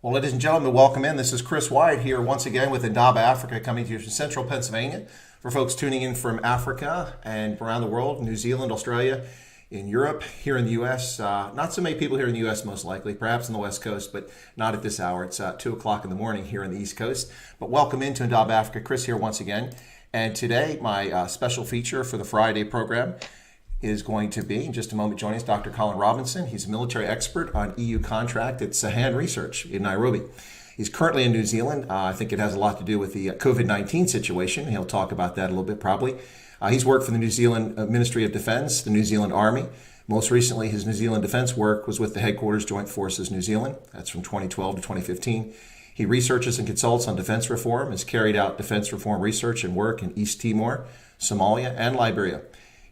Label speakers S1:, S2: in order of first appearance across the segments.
S1: Well, ladies and gentlemen, welcome in. This is Chris White here once again with Indaba Africa, coming to you from central Pennsylvania. For folks tuning in from Africa and around the world, New Zealand, Australia, in Europe, here in the U.S. Not so many people here in the U.S. most likely, perhaps on the West Coast, but not at this hour. It's 2 o'clock in the morning here on the East Coast. But welcome into Indaba Africa. Chris here once again. And today, my special feature for the Friday program is going to be, in just a moment, joining us, Dr. Colin Robinson. He's a military expert on EU contract at Sahan Research in Nairobi. He's currently in New Zealand. I think it has a lot to do with the COVID-19 situation. He'll talk about that a little bit probably. He's worked for the New Zealand Ministry of Defense, the New Zealand Army. Most recently, his New Zealand defense work was with the Headquarters Joint Forces New Zealand. That's from 2012 to 2015. He researches and consults on defense reform, has carried out defense reform research and work in East Timor, Somalia, and Liberia.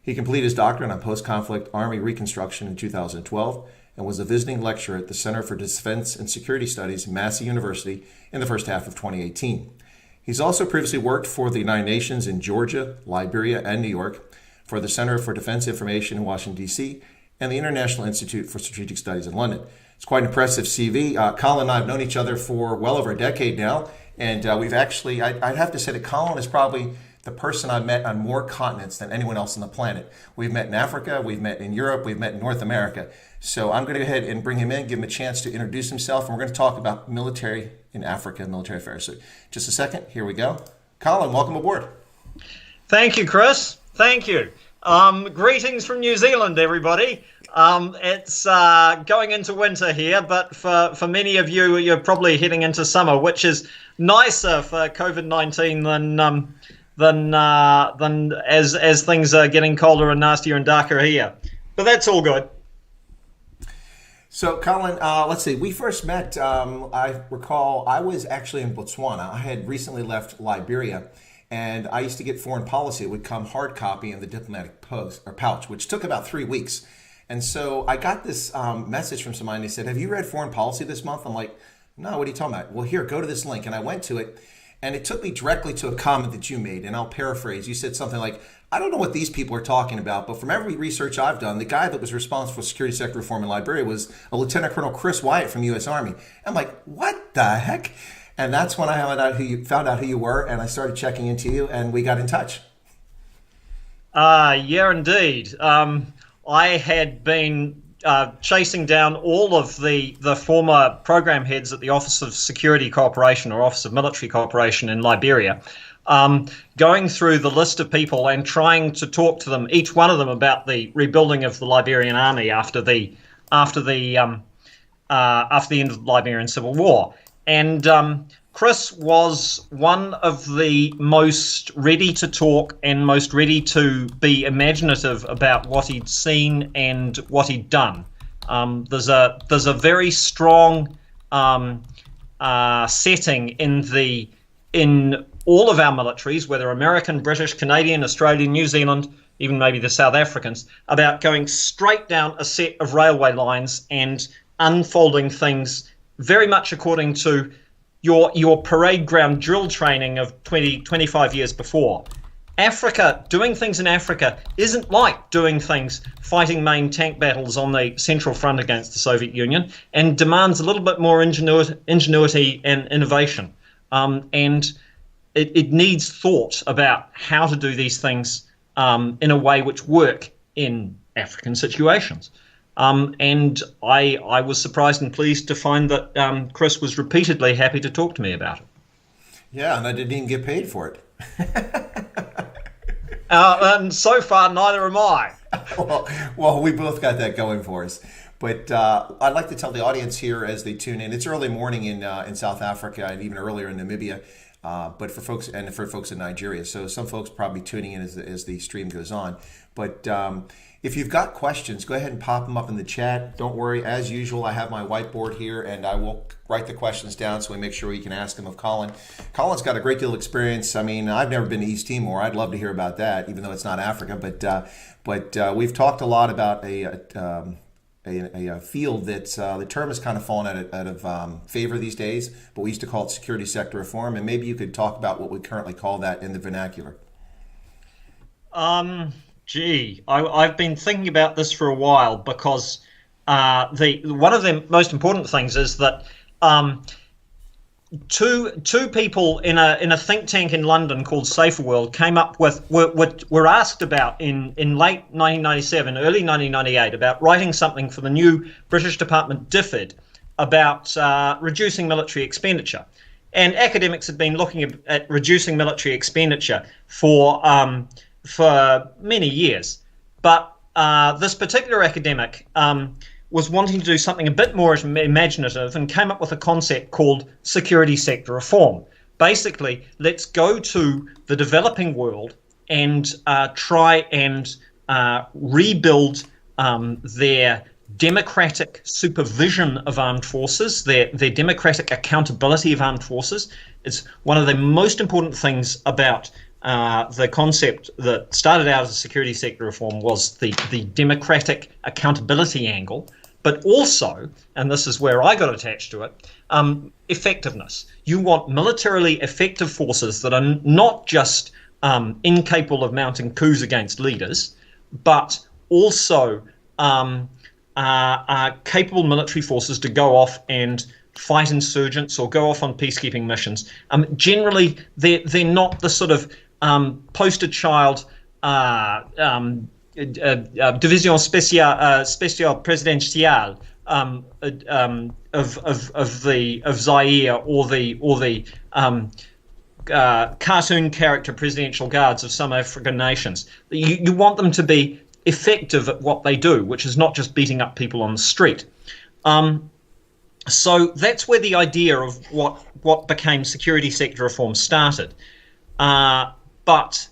S1: He completed his doctorate on post-conflict Army reconstruction in 2012 and was a visiting lecturer at the Center for Defense and Security Studies, Massey University, in the first half of 2018. He's also previously worked for the United Nations in Georgia, Liberia, and New York, for the Center for Defense Information in Washington, D.C., and the International Institute for Strategic Studies in London. It's quite an impressive CV. Colin and I have known each other for well over a decade now, and we've actually, I'd have to say that Colin is probably the person I've met on more continents than anyone else on the planet. We've met in Africa, we've met in Europe, we've met in North America. So I'm going to go ahead and bring him in, give him a chance to introduce himself, and we're going to talk about military in Africa and military affairs. So just a second, here we go. Colin, welcome aboard.
S2: Thank you, Chris. Thank you. Greetings from New Zealand, everybody. It's going into winter here, but for many of you, you're probably heading into summer, which is nicer for COVID-19 than as things are getting colder and nastier and darker here. But that's all good.
S1: So, Colin, let's see. We first met, I recall, I was actually in Botswana. I had recently left Liberia, and I used to get foreign policy. It would come hard copy in the diplomatic post or pouch, which took about 3 weeks. And so I got this message from somebody, and they said, "Have you read foreign policy this month?" I'm like, "No, what are you talking about?" "Well, here, go to this link." And I went to it, and it took me directly to a comment that you made, and I'll paraphrase. You said something like, "I don't know what these people are talking about, but from every research I've done, the guy that was responsible for security sector reform in Liberia was a Lieutenant Colonel Chris Wyatt from U.S. Army." I'm like, "What the heck?" And that's when I found out who you were, and I started checking into you, and we got in touch.
S2: Yeah, indeed. I had been chasing down all of the former program heads at the Office of Security Cooperation or Office of Military Cooperation in Liberia, going through the list of people and trying to talk to them, each one of them, about the rebuilding of the Liberian army after the end of the Liberian Civil War. And Chris was one of the most ready to talk and most ready to be imaginative about what he'd seen and what he'd done. There's a very strong setting in all of our militaries, whether American, British, Canadian, Australian, New Zealand, even maybe the South Africans, about going straight down a set of railway lines and unfolding things very much according to your parade ground drill training of 25 years before. Africa, doing things in Africa isn't like doing things, fighting main tank battles on the Central Front against the Soviet Union, and demands a little bit more ingenuity and innovation. And it needs thought about how to do these things in a way which work in African situations. And I was surprised and pleased to find that Chris was repeatedly happy to talk to me about it.
S1: Yeah, and I didn't even get paid for it.
S2: And so far, neither am I.
S1: Well, we both got that going for us. But I'd like to tell the audience here as they tune in, it's early morning in South Africa and even earlier in Namibia, but for folks in Nigeria. So some folks probably tuning in as the stream goes on. But if you've got questions, go ahead and pop them up in the chat. Don't worry. As usual, I have my whiteboard here, and I will write the questions down so we make sure you can ask them of Colin. Colin's got a great deal of experience. I mean, I've never been to East Timor. I'd love to hear about that, even though it's not Africa. But we've talked a lot about a field that the term has kind of fallen out of favor these days, but we used to call it security sector reform. And maybe you could talk about what we currently call that in the vernacular.
S2: I've been thinking about this for a while because one of the most important things is that two people in a think tank in London called Safer World came up with were asked about in late 1997, early 1998 about writing something for the new British Department DFID about reducing military expenditure. And academics had been looking at reducing military expenditure for many years, but this particular academic was wanting to do something a bit more imaginative and came up with a concept called security sector reform. Basically, let's go to the developing world and try and rebuild their democratic supervision of armed forces, their democratic accountability of armed forces. It's one of the most important things about the concept that started out as security sector reform was the democratic accountability angle, but also, and this is where I got attached to it, effectiveness. You want militarily effective forces that are not just incapable of mounting coups against leaders, but also are capable military forces to go off and fight insurgents or go off on peacekeeping missions. Generally, they're not the sort of poster child division spéciale présidentielle of Zaire or the cartoon character presidential guards of some African nations. You want them to be effective at what they do, which is not just beating up people on the street. So that's where the idea of what became security sector reform started. But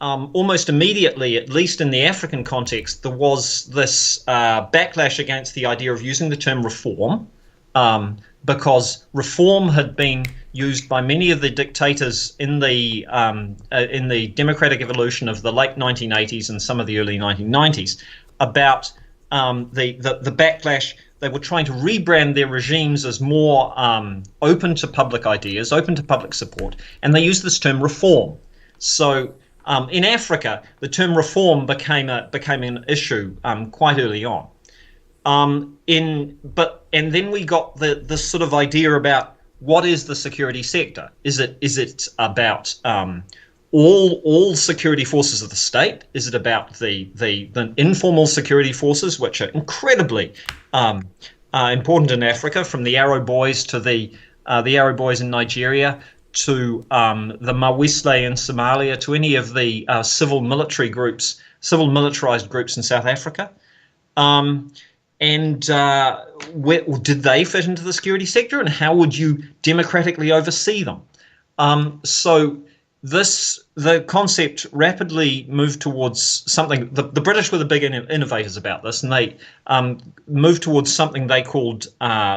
S2: almost immediately, at least in the African context, there was this backlash against the idea of using the term reform, because reform had been used by many of the dictators in the democratic evolution of the late 1980s and some of the early 1990s about the backlash. They were trying to rebrand their regimes as more open to public ideas, open to public support, and they used this term reform. So in Africa, the term reform became an issue quite early on. And then we got this sort of idea about what is the security sector? Is it about all security forces of the state? Is it about the informal security forces, which are incredibly important in Africa, from the Arrow Boys to the Arrow Boys in Nigeria to the Mawisle in Somalia, to any of the civil militarized groups in South Africa? And where did they fit into the security sector, and how would you democratically oversee them? So the concept rapidly moved towards something. The British were the big innovators about this, and they moved towards something they called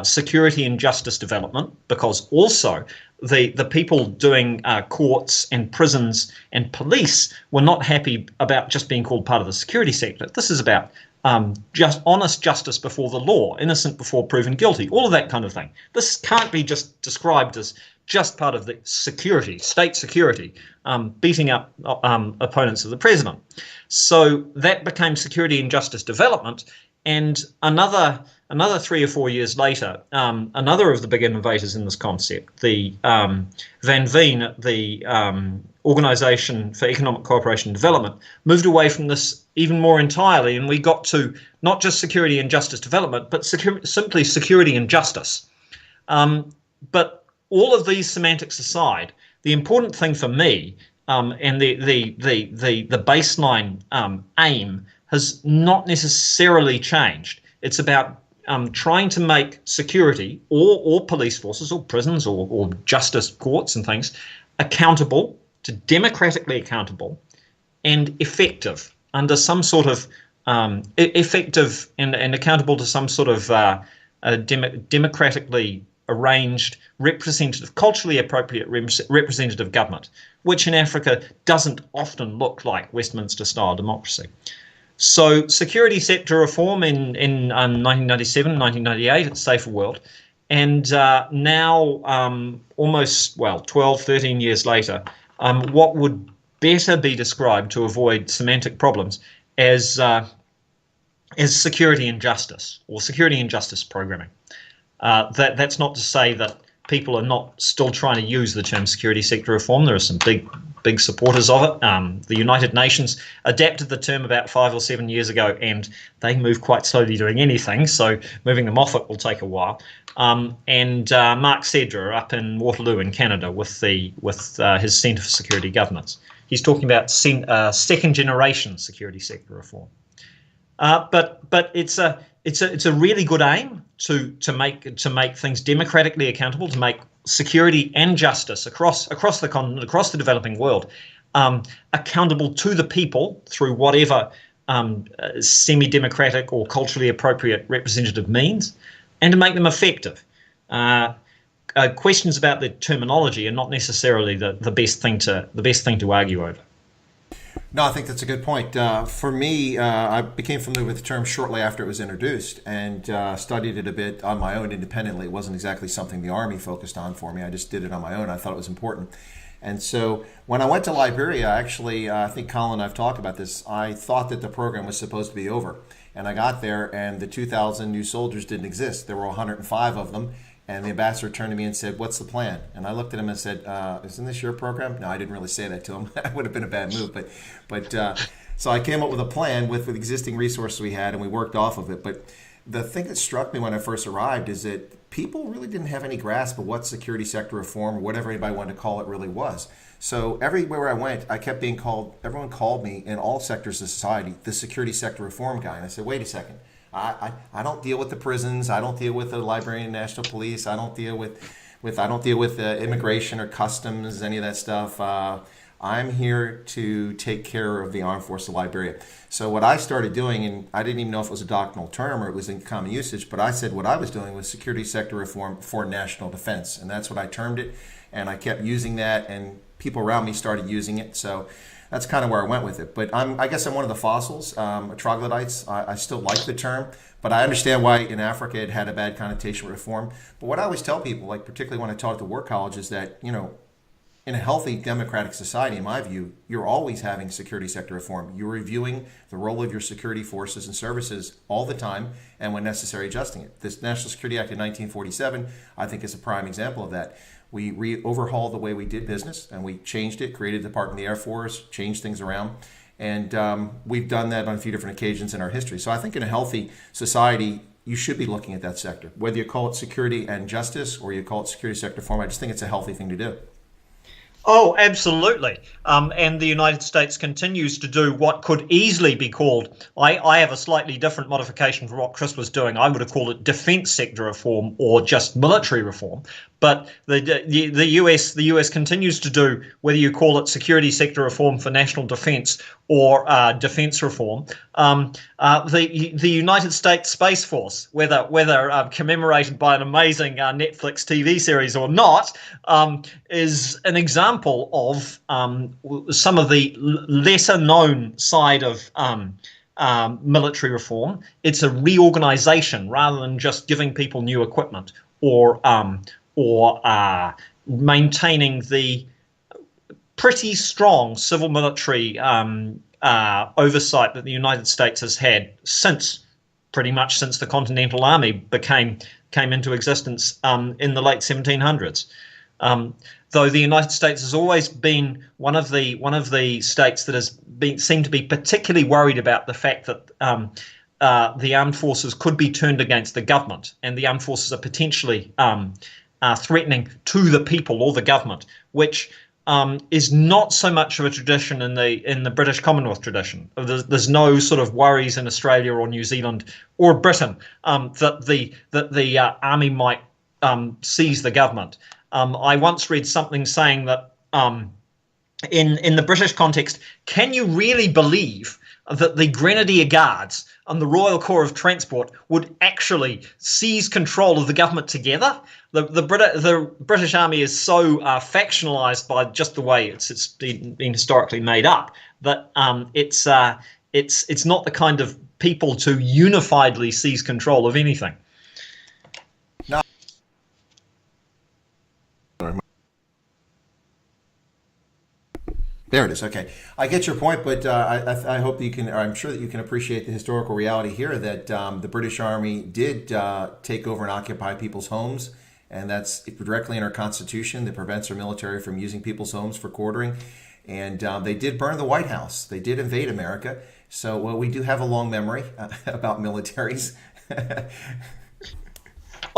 S2: security and justice development, because also the people doing courts and prisons and police were not happy about just being called part of the security sector. This is about just honest justice before the law, innocent before proven guilty, all of that kind of thing. This can't be just described as just part of the security, state security, beating up opponents of the president. So that became security and justice development. And another 3 or 4 years later, another of the big innovators in this concept, the Van Veen, the Organisation for Economic Cooperation and Development, moved away from this even more entirely, and we got to not just security and justice development, but simply security and justice. But all of these semantics aside, the important thing for me, and the baseline aim, has not necessarily changed. It's about trying to make security or police forces or prisons or justice courts and things accountable, to democratically accountable and effective under some sort of effective and accountable to some sort of democratically arranged, representative, culturally appropriate representative government, which in Africa doesn't often look like Westminster-style democracy. So security sector reform in 1997, 1998 at Safer World, and now almost, 12, 13 years later, what would better be described, to avoid semantic problems, as security and justice, or security and justice programming. That's not to say that people are not still trying to use the term security sector reform. There are some big supporters of it. The United Nations adapted the term about 5 or 7 years ago, and they move quite slowly doing anything, so moving them off it will take a while. And Mark Sedra up in Waterloo in Canada with his Centre for Security Governance. He's talking about second generation security sector reform. But it's a really good aim to make things democratically accountable, to make security and justice across the continent, across the developing world, accountable to the people through whatever semi-democratic or culturally appropriate representative means, and to make them effective. Questions about the terminology are not necessarily the best thing to argue over.
S1: No, I think that's a good point. For me, I became familiar with the term shortly after it was introduced and studied it a bit on my own independently. It wasn't exactly something the Army focused on for me. I just did it on my own. I thought it was important. And so when I went to Liberia, actually, I think Colin and I've talked about this, I thought that the program was supposed to be over. And I got there and the 2,000 new soldiers didn't exist. There were 105 of them. And the ambassador turned to me and said, "What's the plan?" And I looked at him and said, "Isn't this your program?" No, I didn't really say that to him. That would have been a bad move. But so I came up with a plan with existing resources we had, and we worked off of it. But the thing that struck me when I first arrived is that people really didn't have any grasp of what security sector reform or whatever anybody wanted to call it really was. So everywhere I went, I kept being called, everyone called me in all sectors of society, the security sector reform guy. And I said, wait a second. I don't deal with the prisons. I don't deal with the Liberian National Police. I don't deal with immigration or customs, any of that stuff. I'm here to take care of the armed forces of Liberia. So what I started doing, and I didn't even know if it was a doctrinal term or it was in common usage, but I said what I was doing was security sector reform for national defense, and that's what I termed it. And I kept using that, and people around me started using it. So that's kind of where I went with it. But I guess I'm one of the fossils, troglodytes. I still like the term, but I understand why in Africa it had a bad connotation with reform. But what I always tell people, like particularly when I talk to war colleges, that, you know, in a healthy democratic society, in my view, you're always having security sector reform. You're reviewing the role of your security forces and services all the time, and when necessary, adjusting it. This National Security Act of 1947, I think, is a prime example of that. We overhauled the way we did business, and we changed it, created the Department of the Air Force, changed things around. And we've done that on a few different occasions in our history. So I think in a healthy society, you should be looking at that sector. Whether you call it security and justice or you call it security sector reform, I just think it's a healthy thing to do.
S2: Oh, absolutely. And the United States continues to do what could easily be called, I have a slightly different modification for what Chris was doing. I would have called it defense sector reform or just military reform. But the US continues to do, whether you call it security sector reform for national defense or defense reform, the United States Space Force, whether commemorated by an amazing Netflix TV series or not, is an example of some of the lesser known side of military reform. It's a reorganization rather than just giving people new equipment or maintaining the pretty strong civil military oversight that the United States has had pretty much since the Continental Army came into existence in the late 1700s. Though the United States has always been one of the states that has seemed to be particularly worried about the fact that the armed forces could be turned against the government, and the armed forces are potentially threatening to the people or the government, which is not so much of a tradition in the British Commonwealth tradition. There's no sort of worries in Australia or New Zealand or Britain that the army might seize the government. I once read something saying that in the British context, can you really believe that the Grenadier Guards and the Royal Corps of Transport would actually seize control of the government together? The British Army is so factionalized by just the way it's been historically made up that it's not the kind of people to unifiedly seize control of anything.
S1: No. There it is. Okay, I get your point, but I hope you can, or I'm sure that you can appreciate the historical reality here that the British Army did take over and occupy people's homes and that's directly in our Constitution that prevents our military from using people's homes for quartering. And they did burn the White House. They did invade America. So, well, we do have a long memory about militaries.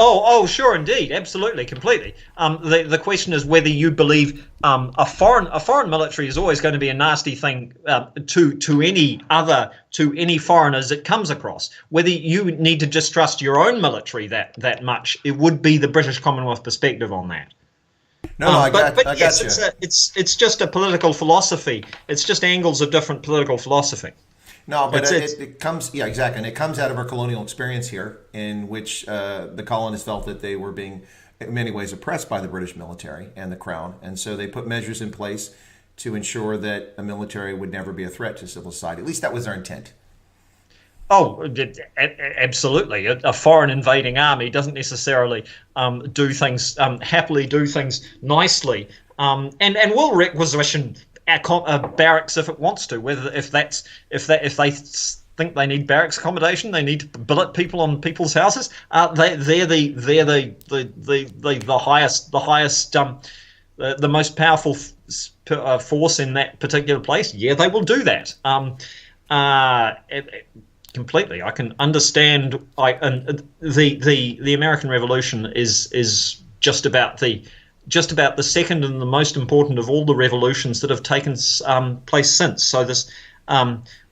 S2: Oh, sure, indeed, absolutely, completely. The question is whether you believe a foreign military is always going to be a nasty thing to any foreigners it comes across. Whether you need to distrust your own military that much, it would be the British Commonwealth perspective on that.
S1: No, I got
S2: yes,
S1: you.
S2: It's just a political philosophy. It's just angles of different political philosophy.
S1: No, but it comes, yeah, exactly. And it comes out of our colonial experience here, in which the colonists felt that they were being, in many ways, oppressed by the British military and the Crown. And so they put measures in place to ensure that a military would never be a threat to civil society. At least that was their intent.
S2: Oh, absolutely. A foreign invading army doesn't necessarily do things happily, do things nicely, and will requisition barracks if it wants to. Whether if they think they need barracks accommodation, they need to billet people on people's houses. They're the highest the most powerful force in that particular place. Yeah, they will do that. Completely, I can understand. The American Revolution is just about the second and the most important of all the revolutions that have taken place since. So this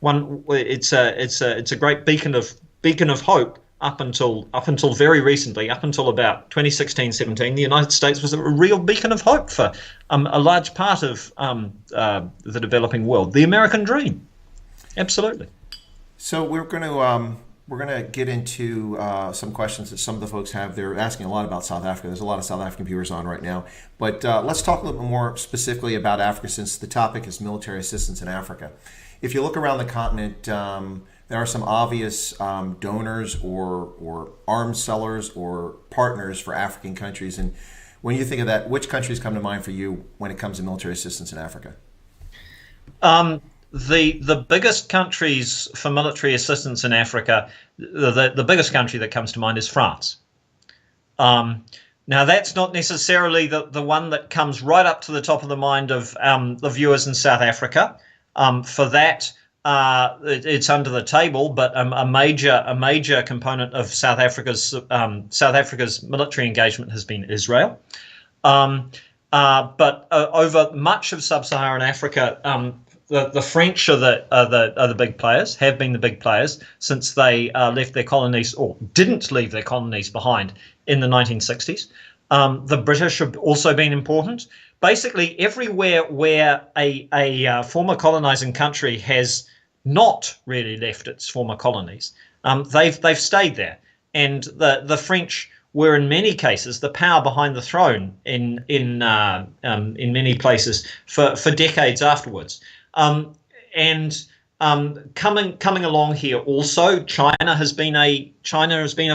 S2: it's a great beacon of hope up until very recently, up until about 2016-17. The United States was a real beacon of hope for a large part of the developing world. The American dream, absolutely.
S1: So we're going to get into some questions that some of the folks have. They're asking a lot about South Africa. There's a lot of South African viewers on right now. But let's talk a little bit more specifically about Africa, since the topic is military assistance in Africa. If you look around the continent, there are some obvious donors or arms sellers or partners for African countries. And when you think of that, which countries come to mind for you when it comes to military assistance in Africa?
S2: The biggest countries for military assistance in Africa, the biggest country that comes to mind is France. Now, that's not necessarily the one that comes right up to the top of the mind of the viewers in South Africa. For that, it's under the table, but a major component of South Africa's military engagement has been Israel. But over much of sub-Saharan Africa, the French are the big players, have been the big players since they left their colonies, or didn't leave their colonies behind in the 1960s. The British have also been important. Basically, everywhere where a former colonizing country has not really left its former colonies, they've stayed there. And the French were in many cases the power behind the throne in many places for decades afterwards. Coming along here also, China has been a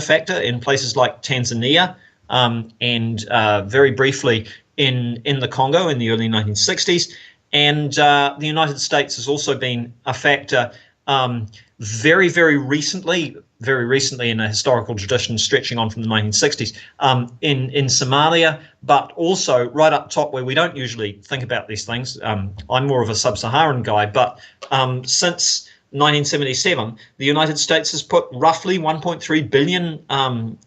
S2: factor in places like Tanzania, and very briefly in the Congo in the early 1960s, and the United States has also been a factor very recently in a historical tradition stretching on from the 1960s in Somalia, but also right up top where we don't usually think about these things. I'm more of a sub-Saharan guy, but since 1977, the United States has put roughly 1.3 billion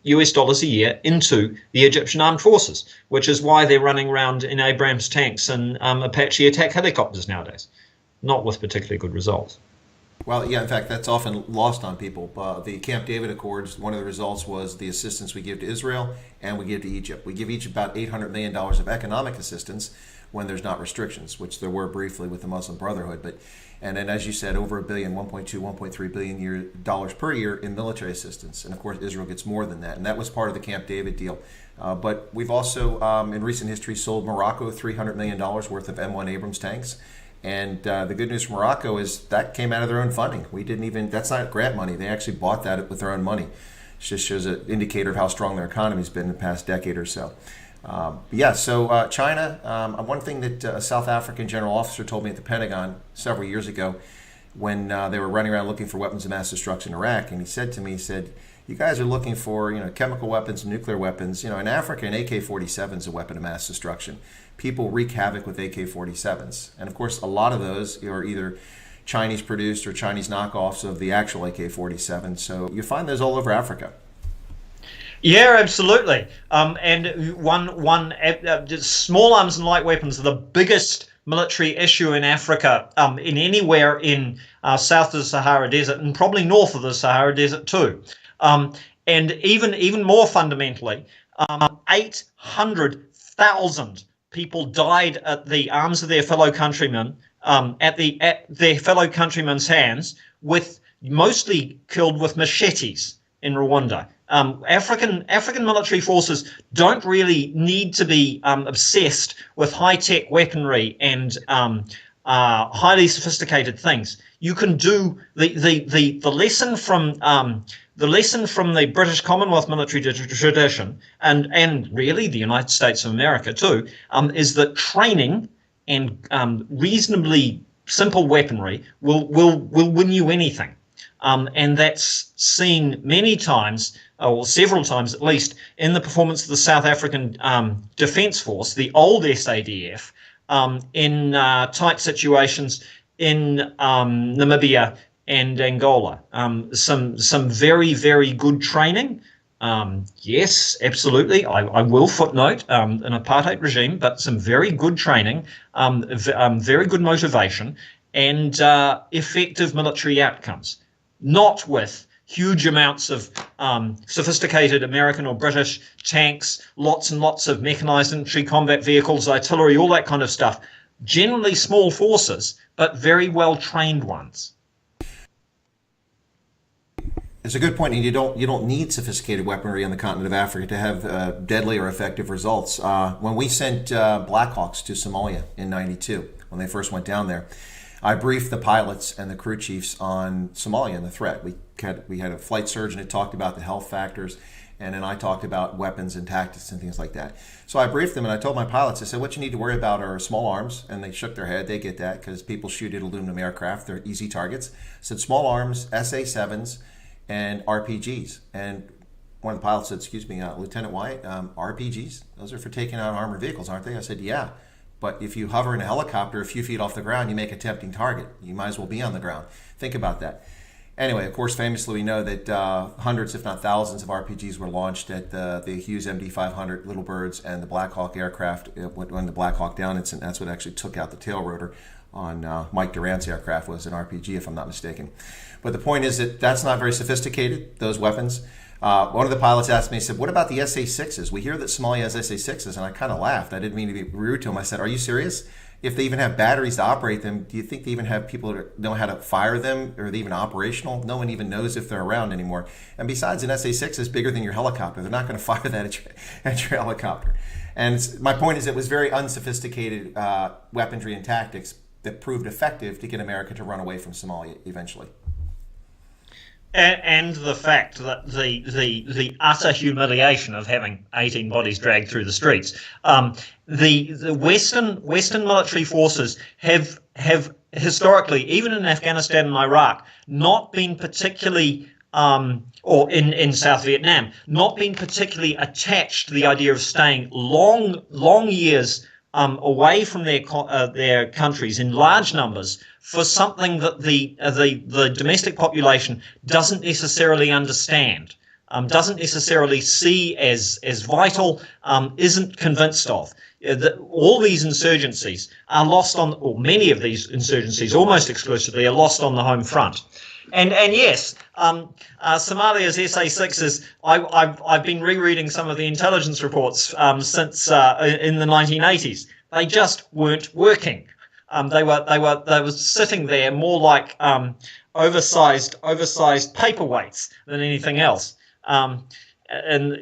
S2: US dollars a year into the Egyptian armed forces, which is why they're running around in Abrams tanks and Apache attack helicopters nowadays, not with particularly good results.
S1: Well, yeah, in fact, that's often lost on people. The Camp David Accords, one of the results was the assistance we give to Israel and we give to Egypt. We give Egypt about $800 million of economic assistance when there's not restrictions, which there were briefly with the Muslim Brotherhood. And then, as you said, over $1 billion, 1.3 billion dollars per year in military assistance. And of course, Israel gets more than that. And that was part of the Camp David deal. But we've also, in recent history, sold Morocco $300 million worth of M1 Abrams tanks. And the good news for Morocco is that came out of their own funding. That's not grant money. They actually bought that with their own money. It just shows an indicator of how strong their economy's been in the past decade or so. So China, one thing that a South African general officer told me at the Pentagon several years ago when they were running around looking for weapons of mass destruction in Iraq, and he said to me, you guys are looking for, chemical weapons, nuclear weapons. In Africa, an AK-47 is a weapon of mass destruction. People wreak havoc with AK-47s. And of course, a lot of those are either Chinese produced or Chinese knockoffs of the actual AK-47. So you find those all over Africa.
S2: Yeah, absolutely. Small arms and light weapons are the biggest military issue in Africa, in anywhere in south of the Sahara Desert and probably north of the Sahara Desert too. And even more fundamentally, 800,000 people died at the arms of their fellow countrymen, at their fellow countrymen's hands, with mostly killed with machetes in Rwanda. African military forces don't really need to be obsessed with high-tech weaponry and highly sophisticated things. You can do the lesson from the British Commonwealth military tradition and really the United States of America too, is that training and reasonably simple weaponry will win you anything. And that's seen many times, or several times at least, in the performance of the South African Defence Force, the old SADF, in tight situations in Namibia and Angola. Some very, very good training. Yes, absolutely. I will footnote an apartheid regime, but some very good training, very good motivation, and effective military outcomes. Not with huge amounts of sophisticated American or British tanks, lots and lots of mechanized infantry, combat vehicles, artillery, all that kind of stuff. Generally small forces, but very well trained ones.
S1: It's a good point, and you don't need sophisticated weaponry on the continent of Africa to have deadly or effective results. When we sent Blackhawks to Somalia in '92, when they first went down there, I briefed the pilots and the crew chiefs on Somalia and the threat. We had a flight surgeon that talked about the health factors, and then I talked about weapons and tactics and things like that. So I briefed them, and I told my pilots, I said, what you need to worry about are small arms, and they shook their head. They get that because people shoot at aluminum aircraft. They're easy targets. I said small arms, SA-7s, and RPGs. And one of the pilots said, excuse me, Lieutenant White, RPGs? Those are for taking out armored vehicles, aren't they? I said, yeah. But if you hover in a helicopter a few feet off the ground, you make a tempting target. You might as well be on the ground. Think about that. Anyway, of course, famously, we know that hundreds, if not thousands, of RPGs were launched at the Hughes MD-500 Little Birds and the Black Hawk aircraft when the Black Hawk down incident. That's what actually took out the tail rotor on Mike Durant's aircraft, was an RPG, if I'm not mistaken. But the point is that that's not very sophisticated, those weapons. One of the pilots asked me, he said, what about the SA-6s? We hear that Somalia has SA-6s, and I kind of laughed. I didn't mean to be rude to him. I said, are you serious? If they even have batteries to operate them, do you think they even have people that know how to fire them? Or are they even operational? No one even knows if they're around anymore. And besides, an SA-6 is bigger than your helicopter. They're not going to fire that at your helicopter. And my point is, it was very unsophisticated weaponry and tactics that proved effective to get America to run away from Somalia eventually.
S2: And the fact that the utter humiliation of having 18 bodies dragged through the streets. The Western military forces have historically, even in Afghanistan and Iraq, not been particularly, or in South Vietnam, not been particularly attached to the idea of staying long years away from their countries in large numbers for something that the domestic population doesn't necessarily understand, doesn't necessarily see as vital, isn't convinced of. All these insurgencies are lost on, or many of these insurgencies almost exclusively are lost on the home front. And yes, Somalia's SA-6s, I've been rereading some of the intelligence reports since in the 1980s. They just weren't working. They were sitting there more like oversized paperweights than anything else. And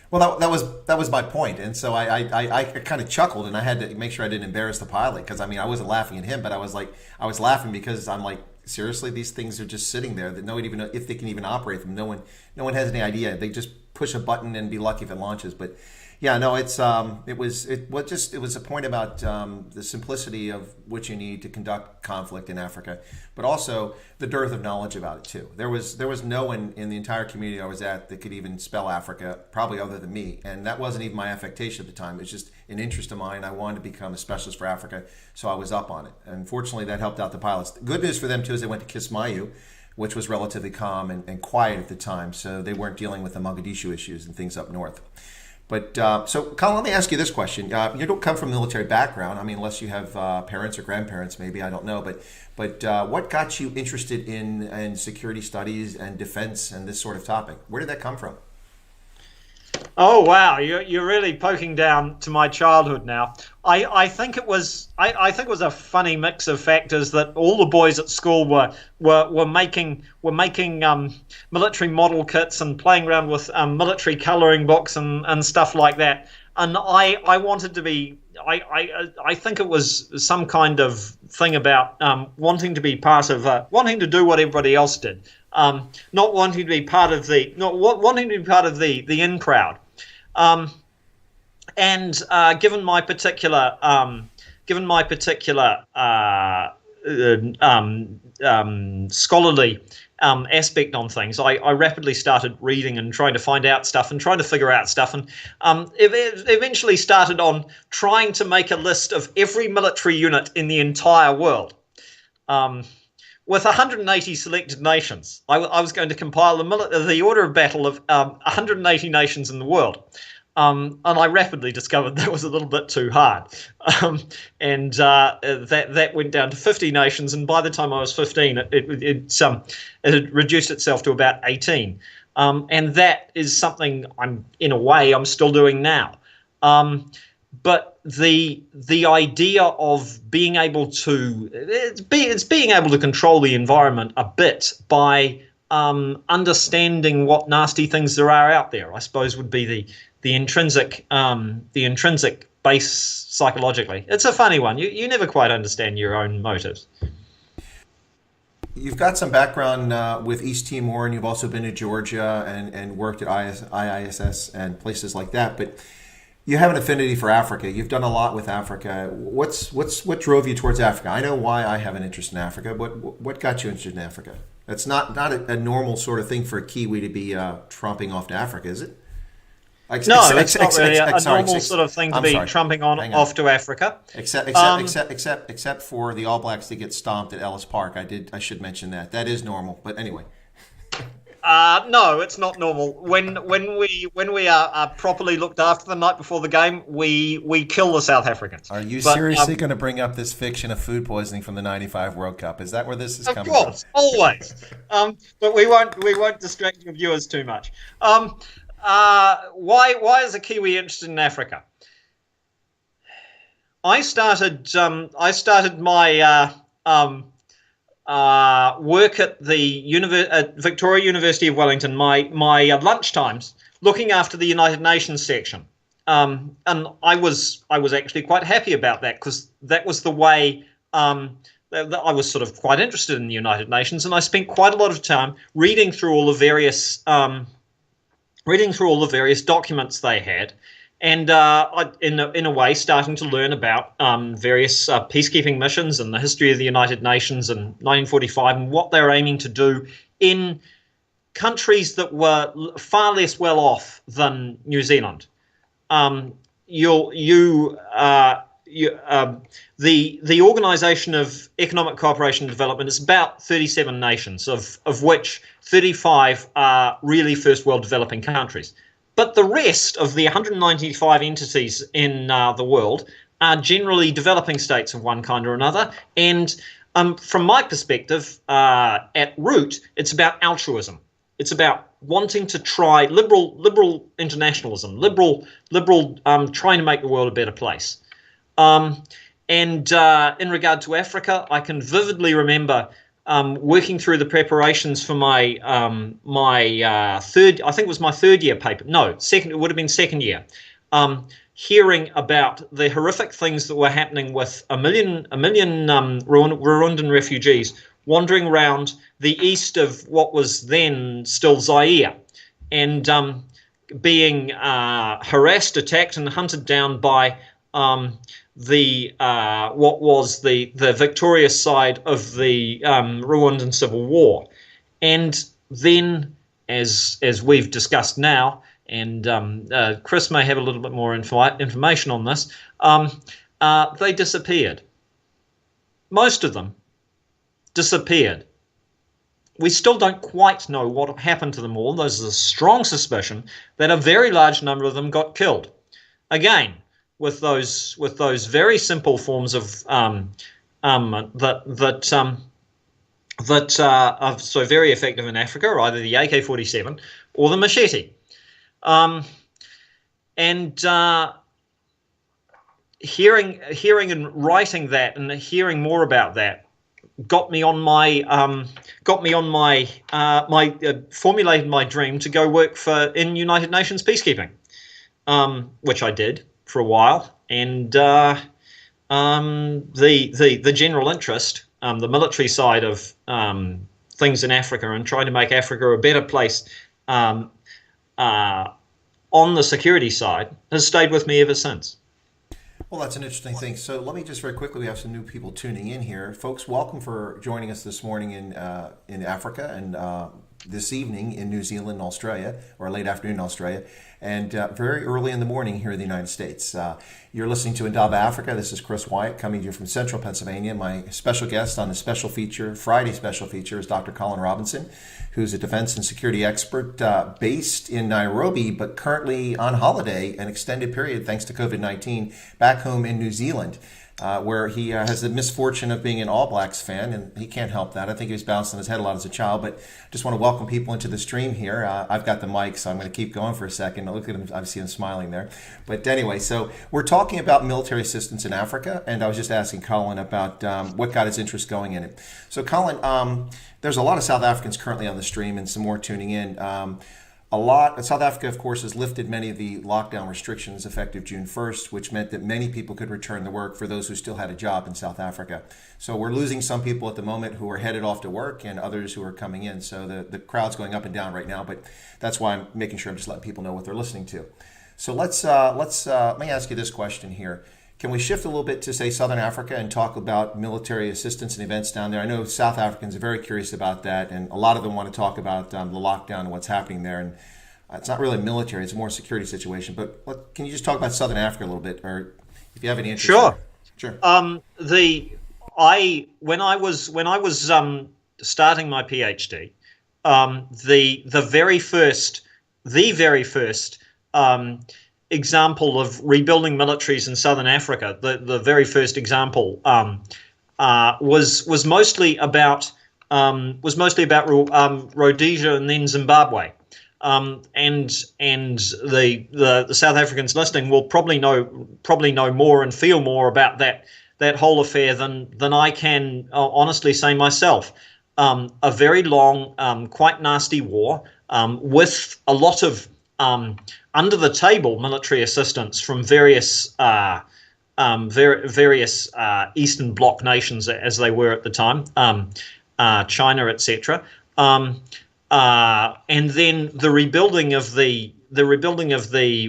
S1: well, that was my point, and so I kind of chuckled, and I had to make sure I didn't embarrass the pilot, because I wasn't laughing at him, but I was laughing because I'm like, seriously, these things are just sitting there that no one even knows if they can even operate them. No one has any idea. They just push a button and be lucky if it launches. But Yeah, no, it was a point about the simplicity of what you need to conduct conflict in Africa, but also the dearth of knowledge about it too. There was no one in the entire community I was at that could even spell Africa, probably other than me, and that wasn't even my affectation at the time. It was just an interest of mine. I wanted to become a specialist for Africa, so I was up on it. And fortunately, that helped out the pilots. The good news for them too is they went to Kismayu, which was relatively calm and quiet at the time, so they weren't dealing with the Mogadishu issues and things up north. But so, Colin, let me ask you this question. You don't come from a military background. I mean, unless you have parents or grandparents, maybe, I don't know. But what got you interested in security studies and defense and this sort of topic? Where did that come from?
S2: Oh wow, you're really poking down to my childhood now. I think it was I think it was a funny mix of factors that all the boys at school were making military model kits and playing around with military colouring books and stuff like that. And I wanted to be I think it was some kind of thing about wanting to be part of wanting to do what everybody else did. Not wanting to be part of the in crowd. And given my particular scholarly aspect on things, I rapidly started reading and trying to find out stuff and trying to figure out stuff, and eventually started on trying to make a list of every military unit in the entire world. With 180 selected nations, I was going to compile the order of battle of 180 nations in the world. And I rapidly discovered that was a little bit too hard. And that went down to 50 nations, and by the time I was 15, it had reduced itself to about 18. And that is something I'm still doing now. But the idea of being able to being able to control the environment a bit by understanding what nasty things there are out there, I suppose, would be the intrinsic base psychologically. It's a funny one. You never quite understand your own motives.
S1: You've got some background with East Timor, and you've also been to Georgia and worked at IISS and places like that. But you have an affinity for Africa. You've done a lot with Africa. What drove you towards Africa? I know why I have an interest in Africa, but what got you interested in Africa? That's not a normal sort of thing for a Kiwi to be tromping off to Africa, is it?
S2: It's not really a normal sort of thing to be trumping off to Africa.
S1: Except for the All Blacks to get stomped at Ellis Park. I should mention that. That is normal. But anyway.
S2: No, it's not normal. When we are properly looked after the night before the game, we kill the South Africans.
S1: Are you seriously going to bring up this fiction of food poisoning from the '95 World Cup? Is that where this is coming from? Of course,
S2: always. But we won't distract your viewers too much. Why is a Kiwi interested in Africa? I started my work at the Victoria University of Wellington. My lunchtimes looking after the United Nations section, and I was actually quite happy about that, because that was the way. I was sort of quite interested in the United Nations, and I spent quite a lot of time reading through all the various documents they had, and in a way starting to learn about various peacekeeping missions and the history of the United Nations in 1945 and what they were aiming to do in countries that were far less well off than New Zealand. The Organisation of Economic Cooperation and Development is about 37 nations, of which 35 are really first world developing countries. But the rest of the 195 entities in the world are generally developing states of one kind or another. And from my perspective, at root, it's about altruism. It's about wanting to try liberal internationalism, liberal trying to make the world a better place. And in regard to Africa, I can vividly remember working through the preparations for my third, I think it was my third year paper. No, second. It would have been second year. Hearing about the horrific things that were happening with a million Rwandan refugees wandering around the east of what was then still Zaire, and being harassed, attacked, and hunted down by what was the victorious side of the Rwandan Civil War. And then, as we've discussed now, and Chris may have a little bit more information on this, they disappeared. Most of them disappeared. We still don't quite know what happened to them all. There's a strong suspicion that a very large number of them got killed. Again, with those very simple forms of that are so very effective in Africa, either the AK-47 or the machete. Hearing and writing that and hearing more about that got me on my formulated my dream to go work in United Nations peacekeeping, which I did for a while, and the general interest, the military side of things in Africa and trying to make Africa a better place on the security side has stayed with me ever since.
S1: Well, that's an interesting thing. So let me just very quickly, we have some new people tuning in here. Folks, welcome for joining us this morning in Africa and this evening in New Zealand and Australia, or late afternoon in Australia, and very early in the morning here in the United States. You're listening to Indaba Africa. This is Chris Wyatt coming to you from central Pennsylvania. My special guest on the special feature, Friday special feature, is Dr. Colin Robinson, who's a defense and security expert based in Nairobi, but currently on holiday an extended period thanks to COVID-19 back home in New Zealand, where he has the misfortune of being an All Blacks fan, and he can't help that. I think he was bouncing his head a lot as a child, but just want to welcome people into the stream here. I've got the mic, so I'm going to keep going for a second. Look at him. I see him smiling there. But anyway, so we're talking about military assistance in Africa, and I was just asking Colin about what got his interest going in it. So Colin, there's a lot of South Africans currently on the stream and some more tuning in. South Africa, of course, has lifted many of the lockdown restrictions effective June 1st, which meant that many people could return to work for those who still had a job in South Africa. So we're losing some people at the moment who are headed off to work and others who are coming in. So the crowd's going up and down right now, but that's why I'm making sure I'm just letting people know what they're listening to. So let me ask you this question here. Can we shift a little bit to, say, Southern Africa and talk about military assistance and events down there? I know South Africans are very curious about that, and a lot of them want to talk about the lockdown and what's happening there. And it's not really military; it's more a security situation. But can you just talk about Southern Africa a little bit, or if you have any interest?
S2: Sure.
S1: Sure.
S2: When I was starting my PhD, the very first example of rebuilding militaries in Southern Africa, the very first example, was mostly about Rhodesia and then Zimbabwe, and the South Africans listening will probably know more and feel more about that whole affair than I can honestly say myself. A very long, quite nasty war with a lot of under the table military assistance from various Eastern Bloc nations, as they were at the time, China, etc. And then the rebuilding of the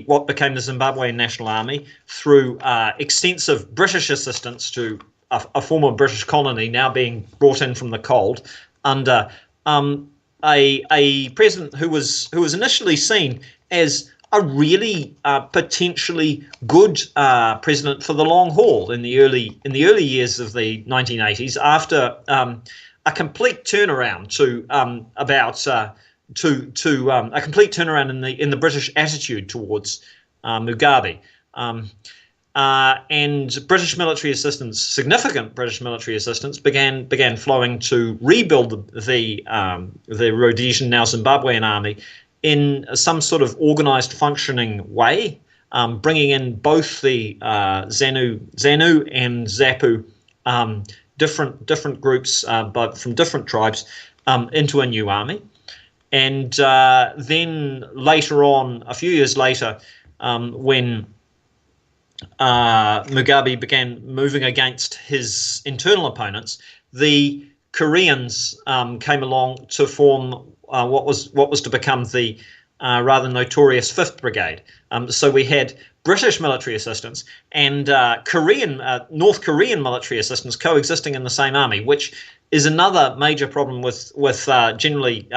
S2: what became the Zimbabwean National Army through extensive British assistance to a former British colony now being brought in from the cold under a president who was initially seen as a really potentially good president for the long haul in the early years of the 1980s, after a complete turnaround a complete turnaround in the British attitude towards Mugabe. And British military assistance, significant British military assistance, began flowing to rebuild the Rhodesian, now Zimbabwean army in some sort of organized, functioning way, bringing in both the ZANU and ZAPU, different groups, but from different tribes, into a new army. And then later on, a few years later, when Mugabe began moving against his internal opponents, the Koreans came along to form what was to become the rather notorious 5th Brigade. So we had British military assistance and North Korean military assistance coexisting in the same army, which is another major problem with generally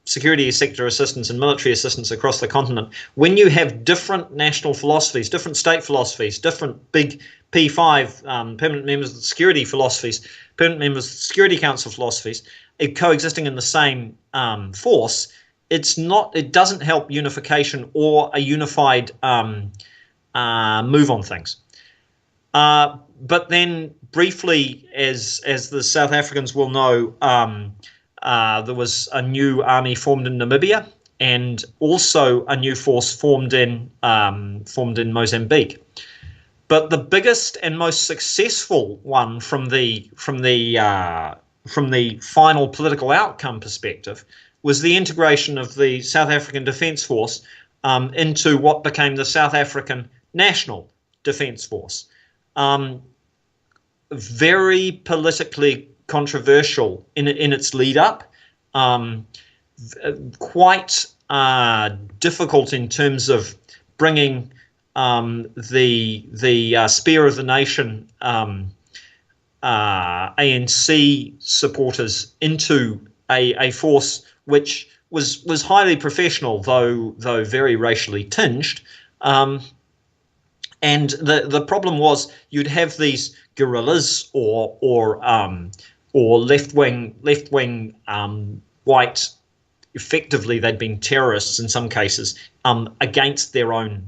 S2: security sector assistance and military assistance across the continent. When you have different national philosophies, different state philosophies, different big P5 permanent members of the security philosophies, permanent members of the Security Council philosophies, coexisting in the same force, it doesn't help unification or a unified move on things. But then briefly, as the South Africans will know, there was a new army formed in Namibia, and also a new force formed in Mozambique. But the biggest and most successful one from the final political outcome perspective was the integration of the South African Defence Force into what became the South African National Defence Force. Very politically controversial in its lead up, quite difficult in terms of bringing the spear of the nation ANC supporters into a force which was highly professional, though very racially tinged. And the problem was you'd have these guerrillas or left wing white. Effectively, they'd been terrorists in some cases against their own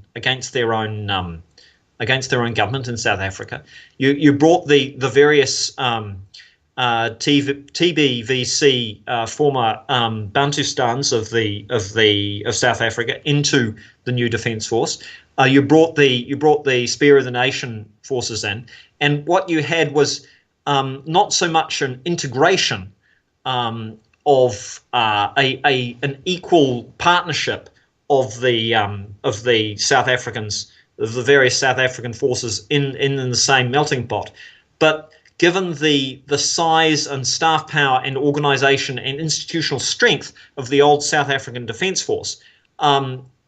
S2: government in South Africa. You brought the various TBVC former Bantustans of South Africa into the new defence force. You brought the Spear of the Nation forces in, and what you had was not so much an integration of an equal partnership of the South Africans, of the various South African forces in the same melting pot, but given the size and staff power and organisation and institutional strength of the old South African Defence Force,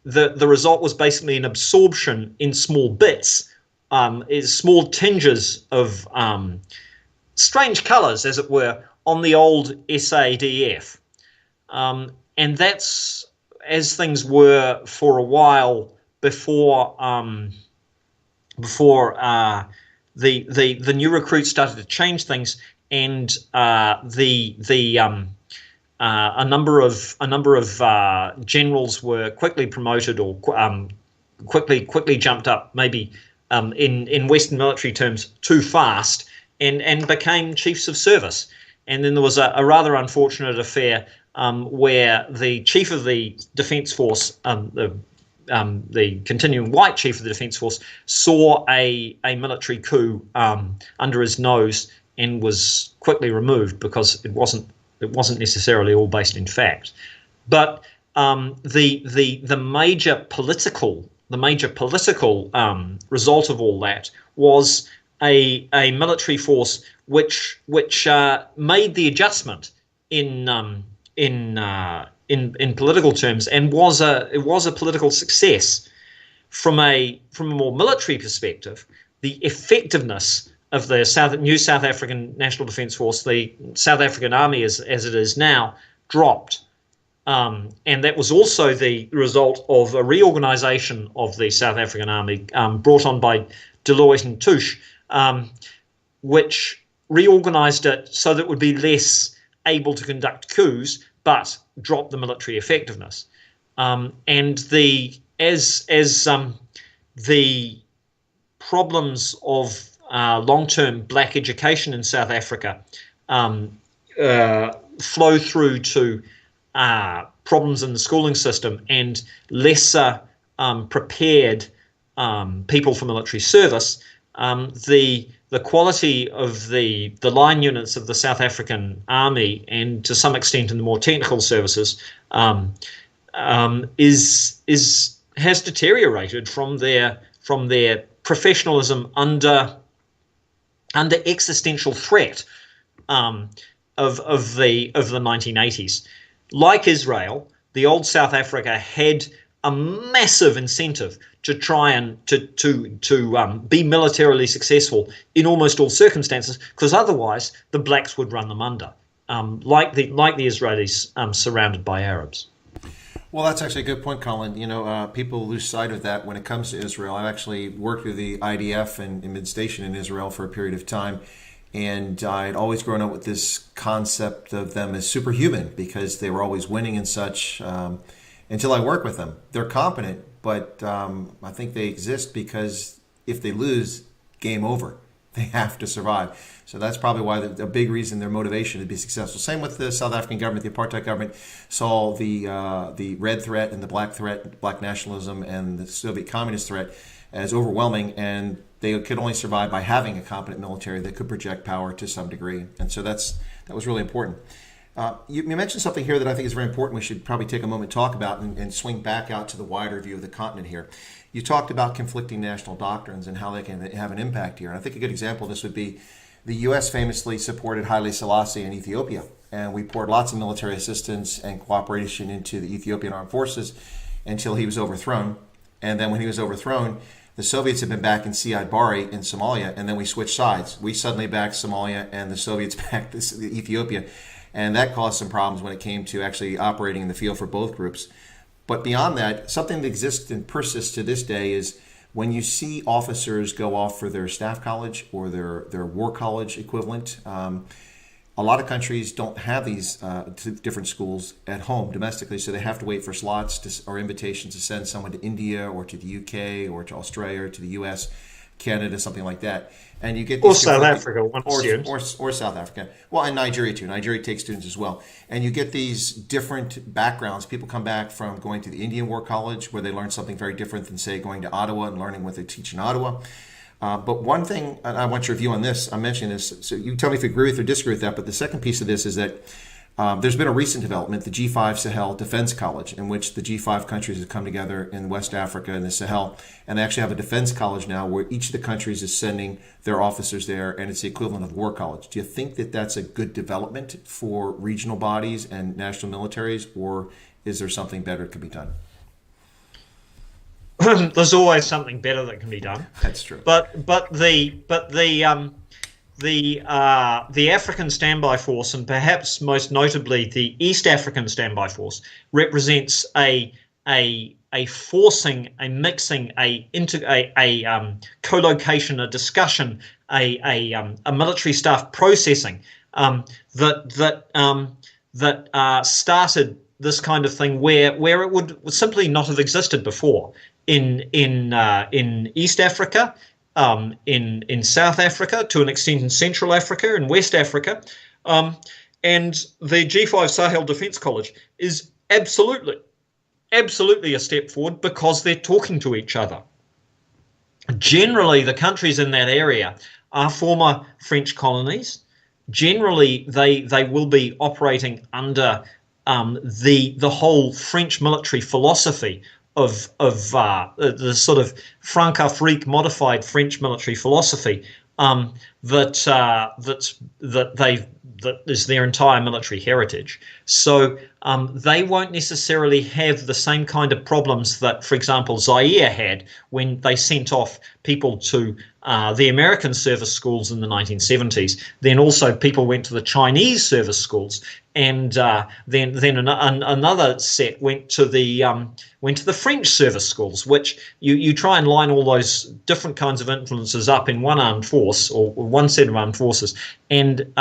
S2: the result was basically an absorption in small bits, small tinges of strange colours, as it were, on the old SADF. And that's as things were for a while before the new recruits started to change things, and a number of generals were quickly promoted or quickly jumped up, maybe in Western military terms, too fast, and became chiefs of service. And then there was a rather unfortunate affair where the chief of the Defence Force, the continuing white chief of the Defence Force, saw a military coup under his nose and was quickly removed because it wasn't necessarily all based in fact. But the major political result of all that was a military force which made the adjustment in political terms, and was a political success. From a more military perspective, the effectiveness of the new South African National Defence Force, the South African Army as it is now, dropped. And that was also the result of a reorganisation of the South African Army brought on by Deloitte and Touche, which reorganised it so that it would be less able to conduct coups, but drop the military effectiveness. And the problems of long-term black education in South Africa flow through to problems in the schooling system and lesser prepared people for military service, the quality of the line units of the South African Army, and to some extent in the more technical services, has deteriorated from their professionalism under existential threat of the 1980s. Like Israel, the old South Africa had a massive incentive to try and to be militarily successful in almost all circumstances, because otherwise the blacks would run them under, like the Israelis surrounded by Arabs.
S1: Well, that's actually a good point, Colin. People lose sight of that when it comes to Israel. I actually worked with the IDF and been stationed in Israel for a period of time. And I'd always grown up with this concept of them as superhuman because they were always winning and such, until I work with them. They're competent, but I think they exist because if they lose, game over. They have to survive. So that's probably why a big reason their motivation to be successful. Same with the South African government. The apartheid government saw the red threat and the black threat, black nationalism and the Soviet communist threat as overwhelming, and they could only survive by having a competent military that could project power to some degree. And so that was really important. You mentioned something here that I think is very important. We should probably take a moment to talk about and swing back out to the wider view of the continent here. You talked about conflicting national doctrines and how they can have an impact here. And I think a good example of this would be the U.S. famously supported Haile Selassie in Ethiopia. And we poured lots of military assistance and cooperation into the Ethiopian armed forces until he was overthrown. And then when he was overthrown, the Soviets had been back in Siad Barre in Somalia, and then we switched sides. We suddenly backed Somalia, and the Soviets backed Ethiopia. And that caused some problems when it came to actually operating in the field for both groups. But beyond that, something that exists and persists to this day is when you see officers go off for their staff college or their war college equivalent. A lot of countries don't have these different schools at home domestically, so they have to wait for slots or invitations to send someone to India or to the UK or to Australia or to the US, Canada, something like that. And you get
S2: or South Africa,
S1: or South Africa. Well, and Nigeria too. Nigeria takes students as well. And you get these different backgrounds. People come back from going to the Indian War College, where they learn something very different than, say, going to Ottawa and learning what they teach in Ottawa. But one thing, and I want your view on this, I'm mentioning this, so you tell me if you agree with or disagree with that, but the second piece of this is that there's been a recent development, the G5 Sahel Defense College, in which the G5 countries have come together in West Africa and the Sahel, and they actually have a defense college now where each of the countries is sending their officers there, and it's the equivalent of war college. Do you think that that's a good development for regional bodies and national militaries, or is there something better that could be done?
S2: There's always something better that can be done.
S1: That's true.
S2: But the African Standby Force, and perhaps most notably the East African Standby Force, represents a forcing, a mixing, a co-location, a discussion, a military staff processing that started this kind of thing where it would simply not have existed before in East Africa. In South Africa, to an extent in Central Africa and West Africa. And the G5 Sahel Defence College is absolutely a step forward because they're talking to each other. Generally, the countries in that area are former French colonies. Generally, they will be operating under the whole French military philosophy of the sort of Franc-Afrique modified French military philosophy that is their entire military heritage. So they won't necessarily have the same kind of problems that, for example, Zaire had when they sent off people to the American service schools in the 1970s. Then also people went to the Chinese service schools, and then another set went to the French service schools, which you try and line all those different kinds of influences up in one armed force or one set of armed forces, and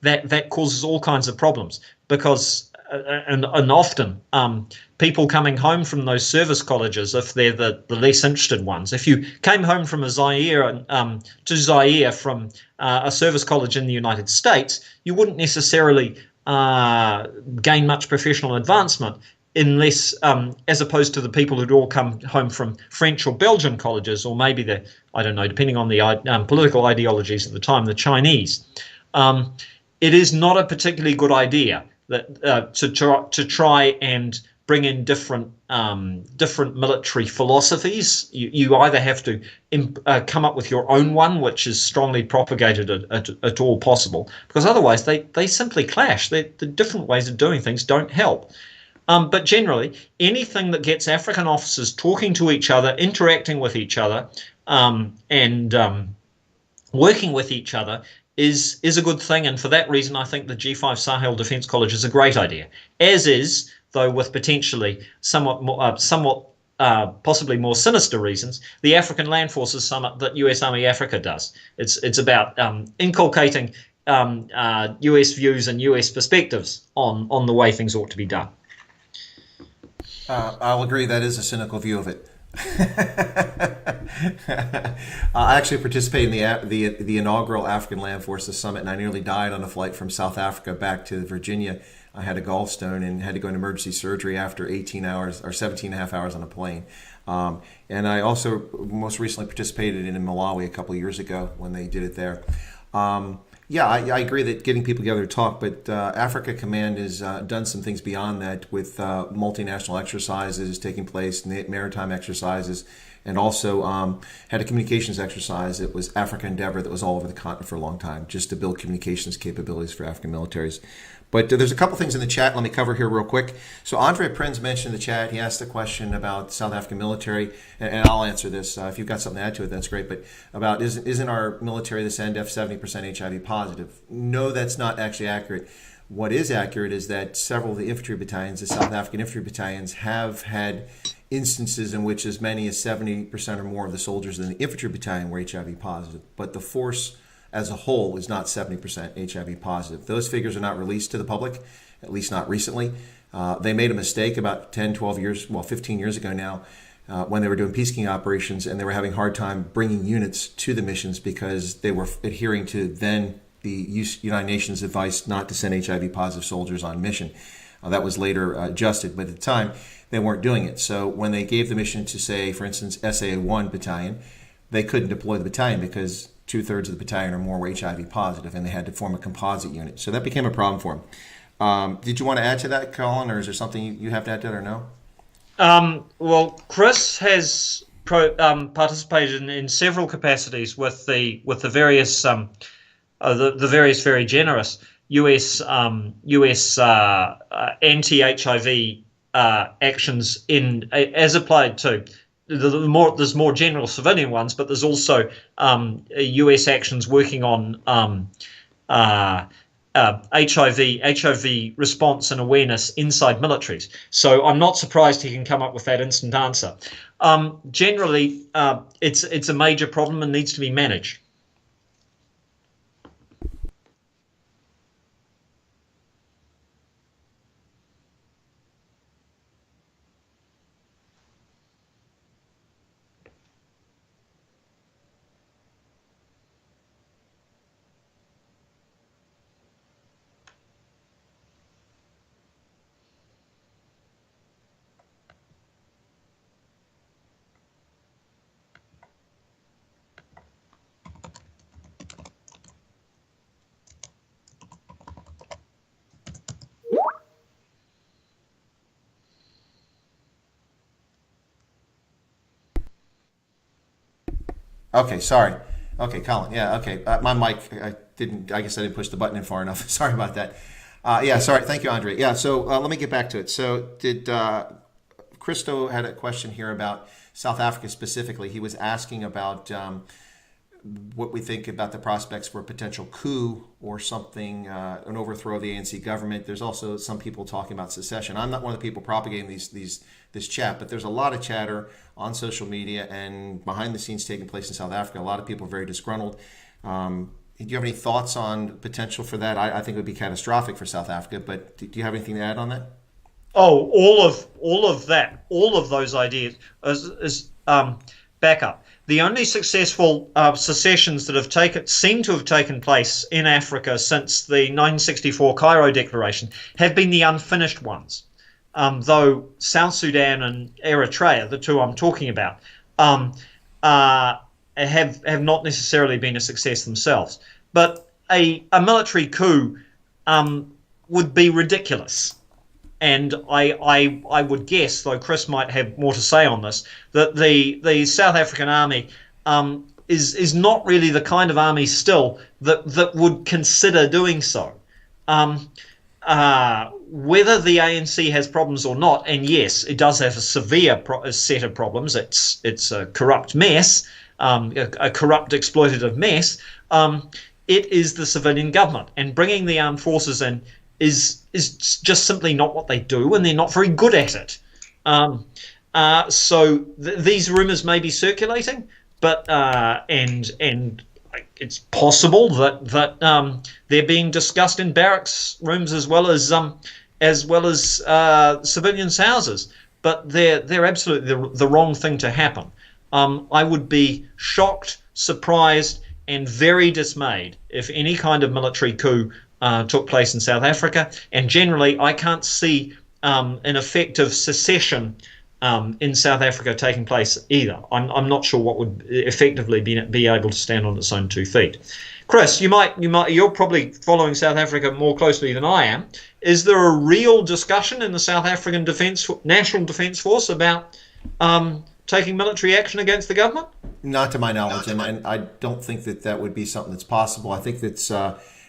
S2: that causes all kinds of problems because and often people coming home from those service colleges, if they're the less interested ones, if you came home from a Zaire to Zaire from a service college in the United States, you wouldn't necessarily gain much professional advancement unless, as opposed to the people who'd all come home from French or Belgian colleges, or maybe I don't know, depending on the political ideologies at the time, the Chinese. It is not a particularly good idea that to try and bring in different military philosophies. You either have to come up with your own one, which is strongly propagated at all possible, because otherwise they simply clash. The different ways of doing things don't help. But generally, anything that gets African officers talking to each other, interacting with each other, and working with each other is a good thing. And for that reason, I think the G5 Sahel Defence College is a great idea. As is, though, with potentially possibly more sinister reasons, the African Land Forces Summit that US Army Africa does. It's about inculcating US views and US perspectives on the way things ought to be done.
S1: I'll agree that is a cynical view of it. I actually participated in the inaugural African Land Forces Summit, and I nearly died on a flight from South Africa back to Virginia. I had a gallstone and had to go into emergency surgery after 18 hours or 17 and a half hours on a plane. And I also most recently participated in Malawi a couple of years ago when they did it there. Yeah, I agree that getting people together to talk, but Africa Command has done some things beyond that with multinational exercises taking place, maritime exercises, and also had a communications exercise. It was Africa Endeavor that was all over the continent for a long time, just to build communications capabilities for African militaries. But there's a couple things in the chat. Let me cover here real quick. So Andre Prinz mentioned in the chat, he asked a question about South African military, and I'll answer this. If you've got something to add to it, that's great. But about isn't our military, the SANDF, 70% HIV positive? No, that's not actually accurate. What is accurate is that several of the infantry battalions, the South African infantry battalions, have had instances in which as many as 70% or more of the soldiers in the infantry battalion were HIV positive. But the force as a whole is not 70% HIV positive. Those figures are not released to the public, at least not recently. They made a mistake about 10, 12 years, well, 15 years ago now, when they were doing peacekeeping operations, and they were having a hard time bringing units to the missions because they were adhering to then the United Nations advice not to send HIV positive soldiers on mission. That was later adjusted, but at the time, they weren't doing it. So when they gave the mission to, say, for instance, SA1 battalion, they couldn't deploy the battalion because 2/3 of the battalion or more were HIV positive, and they had to form a composite unit. So that became a problem for them. Did you want to add to that, Colin, or is there something you have to add to that, or no?
S2: Well, Chris has participated in several capacities with the various the various very generous US anti-HIV actions as applied to. There's more general civilian ones, but there's also US actions working on HIV response and awareness inside militaries. So I'm not surprised he can come up with that instant answer. Generally, it's a major problem and needs to be managed.
S1: Okay, sorry. Okay, Colin. Yeah, okay. My mic, I guess I didn't push the button in far enough. Sorry about that. Yeah, sorry. Thank you, Andre. Yeah, so let me get back to it. So Christo had a question here about South Africa specifically. He was asking about what we think about the prospects for a potential coup or something, an overthrow of the ANC government. There's also some people talking about secession. I'm not one of the people propagating this chat, but there's a lot of chatter on social media and behind the scenes taking place in South Africa. A lot of people are very disgruntled. Do you have any thoughts on potential for that? I think it would be catastrophic for South Africa, but do you have anything to add on that?
S2: Oh, all of that, all of those ideas is backup. The only successful secessions that seem to have taken place in Africa since the 1964 Cairo Declaration have been the unfinished ones. Though South Sudan and Eritrea, the two I'm talking about, have not necessarily been a success themselves. But a military coup would be ridiculous. And I would guess, though Chris might have more to say on this, that the South African army is not really the kind of army still that would consider doing so. whether the ANC has problems or not, and yes, it does have a severe set of problems. It's a corrupt mess, a corrupt exploitative mess. It is the civilian government, and bringing the armed forces in is just simply not what they do, and they're not very good at it. So these rumours may be circulating, but and it's possible that they're being discussed in barracks rooms as well as civilians' houses. But they're absolutely the wrong thing to happen. I would be shocked, surprised, and very dismayed if any kind of military coup took place in South Africa. And generally, I can't see an effective secession in South Africa taking place either. I'm not sure what would effectively be able to stand on its own 2 feet. Chris, you're probably following South Africa more closely than I am. Is there a real discussion in the South African National Defence Force about taking military action against the government?
S1: Not to my knowledge, and I don't think that would be something that's possible. I think that's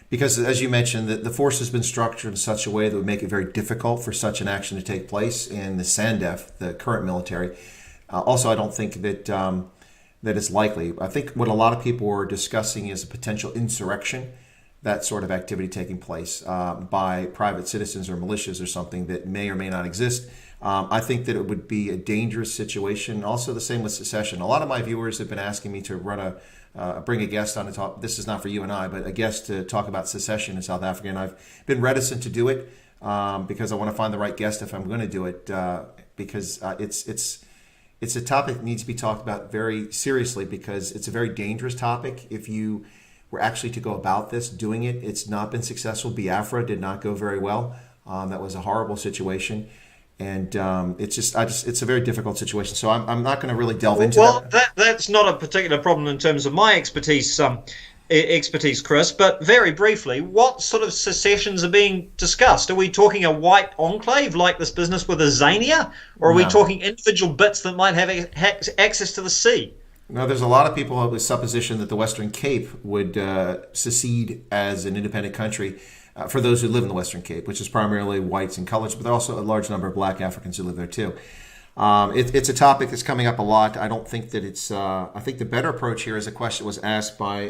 S1: because, as you mentioned, the force has been structured in such a way that would make it very difficult for such an action to take place in the SANDF, the current military. Also, I don't think that that is likely. I think what a lot of people are discussing is a potential insurrection, that sort of activity taking place by private citizens or militias or something that may or may not exist. I think that it would be a dangerous situation. Also, the same with secession. A lot of my viewers have been asking me to bring a guest on to talk. This is not for you and I, but a guest to talk about secession in South Africa. And I've been reticent to do it because I want to find the right guest if I'm going to do it because it's a topic that needs to be talked about very seriously because it's a very dangerous topic. If you were actually to go about this, doing it, it's not been successful. Biafra did not go very well. That was a horrible situation. And it's a very difficult situation. So I'm not going to really delve into that.
S2: Well, that's not a particular problem in terms of my expertise, Chris. But very briefly, what sort of secessions are being discussed? Are we talking a white enclave like this business with Azania? Or are we talking individual bits that might have access to the sea?
S1: No, there's a lot of people with supposition that the Western Cape would secede as an independent country. For those who live in the Western Cape, which is primarily whites and coloreds, but there are also a large number of black Africans who live there too. It's a topic that's coming up a lot. I don't think that it's. I think the better approach here is a question was asked by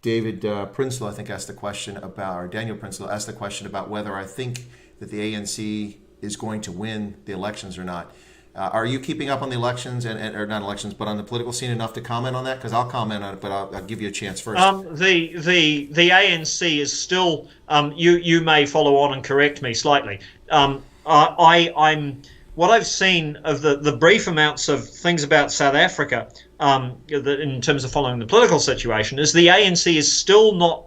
S1: David Prinsloo. I think asked the question about, or Daniel Prinsloo asked the question about whether I think that the ANC is going to win the elections or not. Are you keeping up on the elections or not elections, but on the political scene enough to comment on that? Because I'll comment on it, but I'll give you a chance first.
S2: The ANC is still. You may follow on and correct me slightly. I'm what I've seen of the brief amounts of things about South Africa in terms of following the political situation is the ANC is still not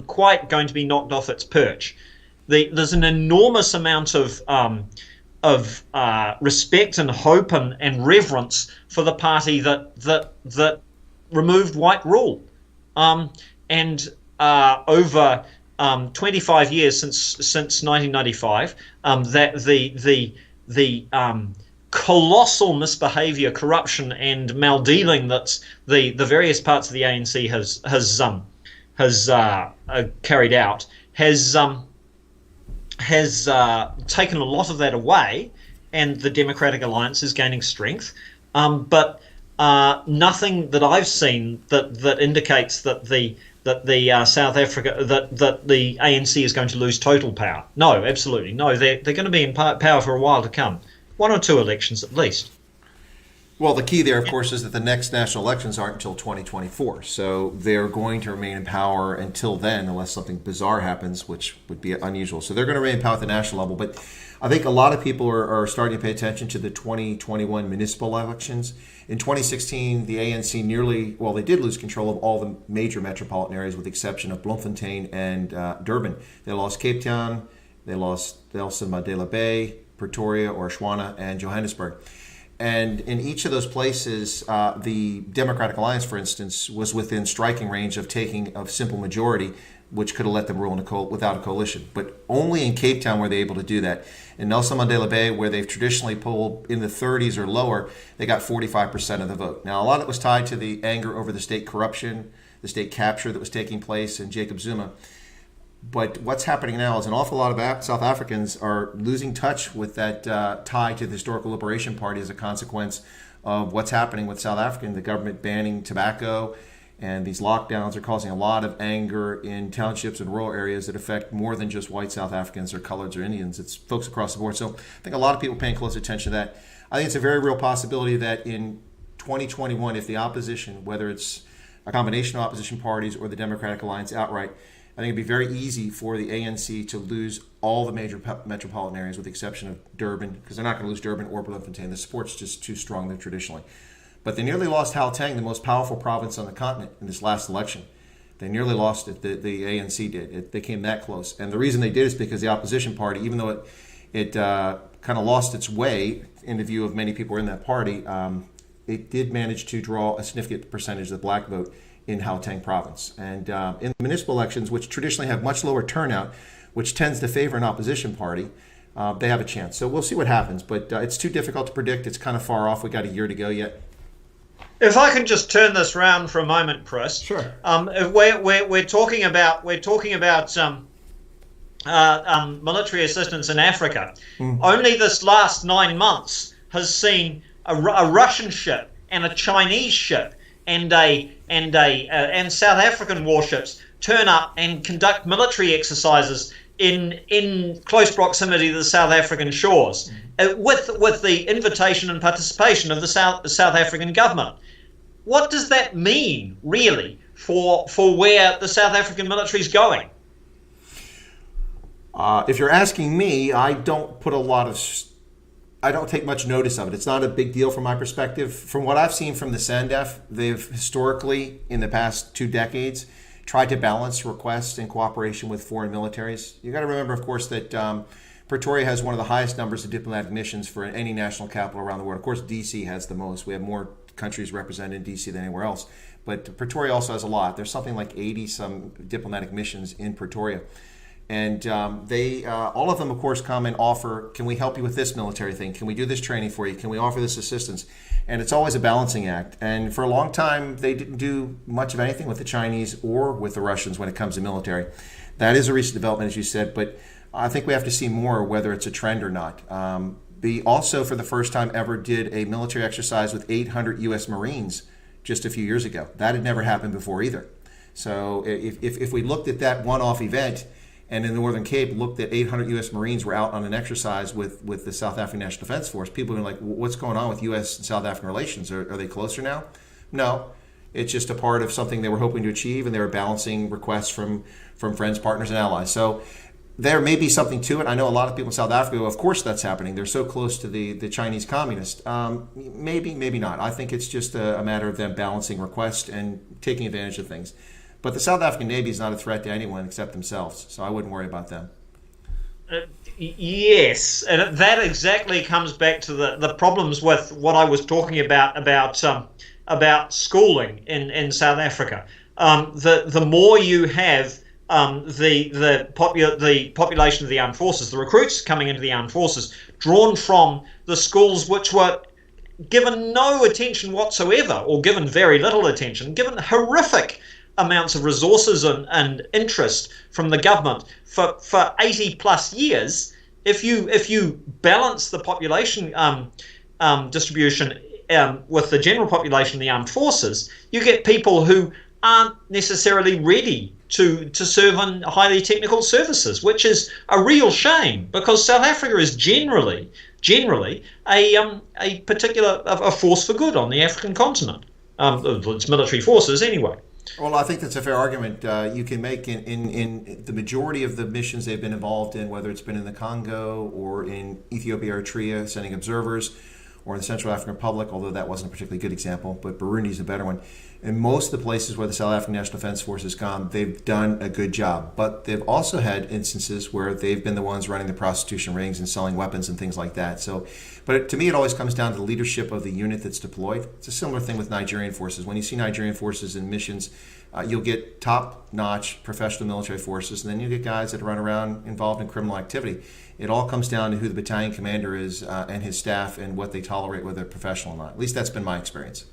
S2: quite going to be knocked off its perch. There's an enormous amount of respect and hope and reverence for the party that removed white rule, and over 25 years since 1995, that the colossal misbehaviour, corruption, and maldealing that the various parts of the ANC has carried out has taken a lot of that away, and the Democratic Alliance is gaining strength. But nothing that I've seen that indicates that the South Africa that the ANC is going to lose total power. No, absolutely no. They're going to be in power for a while to come. 1 or 2 elections at least.
S1: Well, the key there, of course, is that the next national elections aren't until 2024. So they're going to remain in power until then, unless something bizarre happens, which would be unusual. So they're going to remain in power at the national level. But I think a lot of people are starting to pay attention to the 2021 municipal elections. In 2016, the ANC they did lose control of all the major metropolitan areas with the exception of Bloemfontein and Durban. They lost Cape Town, they lost Nelson Mandela Bay, Pretoria, Shwana, and Johannesburg. And in each of those places, the Democratic Alliance, for instance, was within striking range of taking a simple majority, which could have let them rule without a coalition. But only in Cape Town were they able to do that. In Nelson Mandela Bay, where they've traditionally polled in the 30s or lower, they got 45% of the vote. Now, a lot of it was tied to the anger over the state corruption, the state capture that was taking place in Jacob Zuma. But what's happening now is an awful lot of South Africans are losing touch with that tie to the Historical Liberation Party as a consequence of what's happening with South Africa and the government banning tobacco. And these lockdowns are causing a lot of anger in townships and rural areas that affect more than just white South Africans or coloreds or Indians. It's folks across the board. So I think a lot of people paying close attention to that. I think it's a very real possibility that in 2021, if the opposition, whether it's a combination of opposition parties or the Democratic Alliance outright, I think it'd be very easy for the ANC to lose all the major metropolitan areas with the exception of Durban, because they're not going to lose Durban or Bloemfontein. The support's just too strong there traditionally. But they nearly lost Gauteng, the most powerful province on the continent, in this last election. They nearly lost it. The ANC did. They came that close. And the reason they did is because the opposition party, even though it kind of lost its way in the view of many people in that party, it did manage to draw a significant percentage of the black vote in Gauteng province. And in municipal elections, which traditionally have much lower turnout, which tends to favor an opposition party, they have a chance. So we'll see what happens. But it's too difficult to predict. It's kind of far off. We got a year to go yet.
S2: If I can just turn this round for a moment, Chris.
S1: Sure.
S2: We're talking about military assistance in Africa. Only this last 9 months has seen a Russian ship and a Chinese ship and South African warships turn up and conduct military exercises in close proximity to the South African shores, with the invitation and participation of the South African government. What does that mean, really, for where the South African military is going?
S1: If you're asking me, I don't take much notice of it. It's not a big deal from my perspective. From what I've seen from the SANDF, they've historically, in the past 2 decades, tried to balance requests in cooperation with foreign militaries. You got to remember, of course, that Pretoria has one of the highest numbers of diplomatic missions for any national capital around the world. Of course, DC has the most. We have more countries represented in DC than anywhere else. But Pretoria also has a lot. There's something like 80-some diplomatic missions in Pretoria. And they, all of them, of course, come and offer, can we help you with this military thing? Can we do this training for you? Can we offer this assistance? And it's always a balancing act. And for a long time, they didn't do much of anything with the Chinese or with the Russians when it comes to military. That is a recent development, as you said, but I think we have to see more whether it's a trend or not. They also, for the first time ever, did a military exercise with 800 U.S. Marines just a few years ago. That had never happened before either. So if we looked at that one-off event, and in the Northern Cape looked at 800 U.S. Marines were out on an exercise with the South African National Defense Force, people were like, what's going on with U.S. and South African relations? Are they closer now? No. It's just a part of something they were hoping to achieve, and they were balancing requests from friends, partners, and allies. So there may be something to it. I know a lot of people in South Africa go, of course that's happening. They're so close to the Chinese communists. Maybe, maybe not. I think it's just a matter of them balancing requests and taking advantage of things. But the South African Navy is not a threat to anyone except themselves, so I wouldn't worry about them.
S2: Yes, and that exactly comes back to the problems with what I was talking about schooling in South Africa. The more you have the population of the armed forces, the recruits coming into the armed forces, drawn from the schools which were given no attention whatsoever, or given very little attention, given horrific amounts of resources and interest from the government for 80 plus years. If you balance the population distribution with the general population of the armed forces, you get people who aren't necessarily ready to serve in highly technical services, which is a real shame, because South Africa is generally a particular a force for good on the African continent. Its military forces anyway.
S1: Well, I think that's a fair argument you can make in the majority of the missions they've been involved in, whether it's been in the Congo or in Ethiopia, Eritrea, sending observers, or in the Central African Republic, although that wasn't a particularly good example, but Burundi is a better one. In most of the places where the South African National Defense Force has gone, they've done a good job. But they've also had instances where they've been the ones running the prostitution rings and selling weapons and things like that. So, but to me, it always comes down to the leadership of the unit that's deployed. It's a similar thing with Nigerian forces. When you see Nigerian forces in missions, you'll get top-notch professional military forces, and then you get guys that run around involved in criminal activity. It all comes down to who the battalion commander is and his staff and what they tolerate, whether they're professional or not. At least that's been my experience.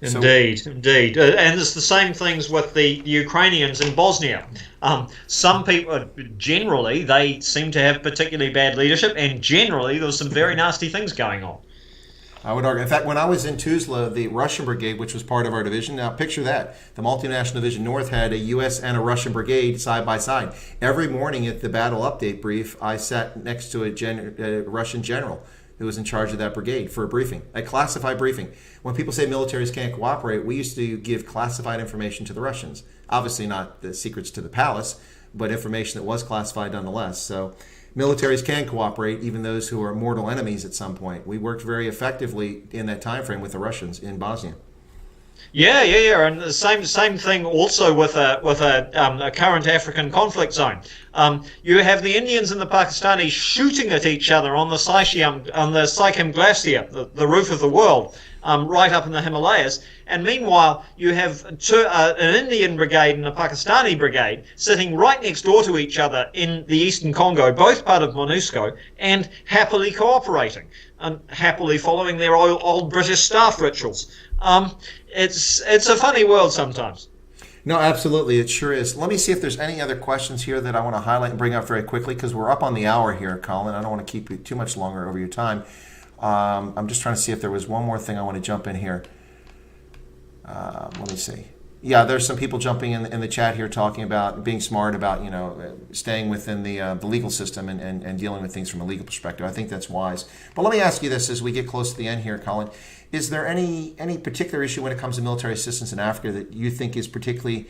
S2: Indeed, indeed. And it's the same things with the Ukrainians in Bosnia. Some people, generally, they seem to have particularly bad leadership, and generally, there's some very nasty things going on.
S1: I would argue. In fact, when I was in Tuzla, the Russian brigade, which was part of our division, now picture that. The Multinational Division North had a U.S. and a Russian brigade side by side. Every morning at the battle update brief, I sat next to a Russian general who was in charge of that brigade for a briefing, a classified briefing. When people say militaries can't cooperate, we used to give classified information to the Russians. Obviously not the secrets to the palace, but information that was classified nonetheless. So militaries can cooperate, even those who are mortal enemies at some point. We worked very effectively in that time frame with the Russians in Bosnia.
S2: Yeah, and the same thing also with a current African conflict zone. You have the Indians and the Pakistanis shooting at each other on the Sikkim Glacier, the roof of the world, right up in the Himalayas. And meanwhile, you have an Indian brigade and a Pakistani brigade sitting right next door to each other in the eastern Congo, both part of MONUSCO, and happily cooperating and happily following their old British staff rituals. It's a funny world sometimes.
S1: No, absolutely. It sure is. Let me see if there's any other questions here that I want to highlight and bring up very quickly, because we're up on the hour here, Colin. I don't want to keep you too much longer over your time. I'm just trying to see if there was one more thing I want to jump in here. Let me see. Yeah, there's some people jumping in the chat here talking about being smart about, staying within the legal system and dealing with things from a legal perspective. I think that's wise. But let me ask you this as we get close to the end here, Colin. Is there any particular issue when it comes to military assistance in Africa that you think is particularly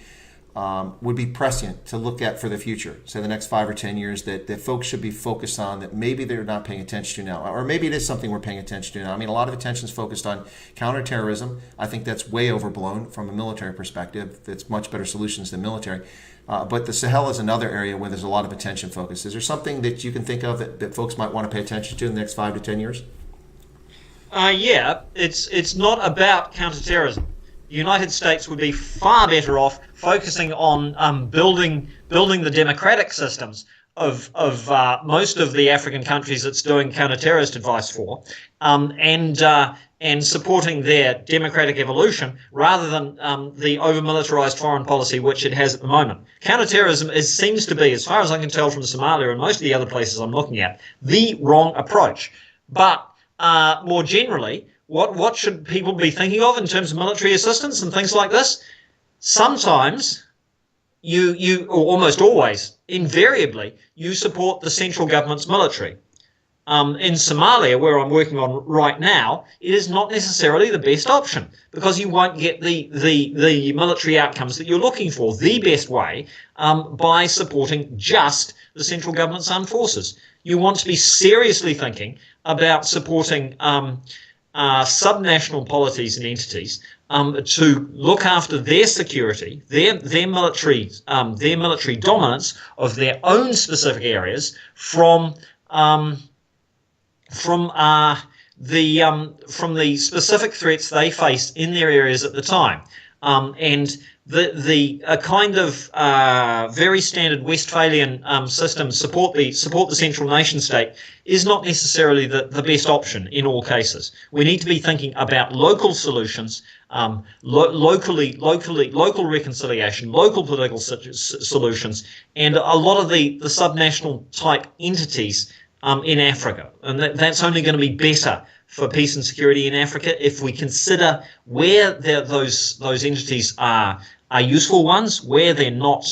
S1: would be prescient to look at for the future, say the next 5 or 10 years, that folks should be focused on that maybe they're not paying attention to now? Or maybe it is something we're paying attention to now. I mean, a lot of attention is focused on counterterrorism. I think that's way overblown from a military perspective. It's much better solutions than military. But the Sahel is another area where there's a lot of attention focused. Is there something that you can think of that folks might want to pay attention to in the next 5 to 10 years?
S2: Yeah, it's not about counterterrorism. The United States would be far better off focusing on building the democratic systems of most of the African countries it's doing counter-terrorist advice for, and supporting their democratic evolution rather than the over-militarized foreign policy which it has at the moment. Counter-terrorism seems to be, as far as I can tell from Somalia and most of the other places I'm looking at, the wrong approach. But more generally, what should people be thinking of in terms of military assistance and things like this? Sometimes you or almost always, invariably, you support the central government's military. In Somalia, where I'm working on right now, it is not necessarily the best option because you won't get the military outcomes that you're looking for the best way by supporting just the central government's armed forces. You want to be seriously thinking about supporting subnational polities and entities to look after their security, their military dominance of their own specific areas from the specific threats they face in their areas at the time, and the kind of very standard Westphalian system support the central nation state is not necessarily the best option in all cases. We need to be thinking about local solutions, local reconciliation, local political solutions, and a lot of the subnational type entities in Africa, and that's only going to be better for peace and security in Africa if we consider where those entities are useful ones, where they're not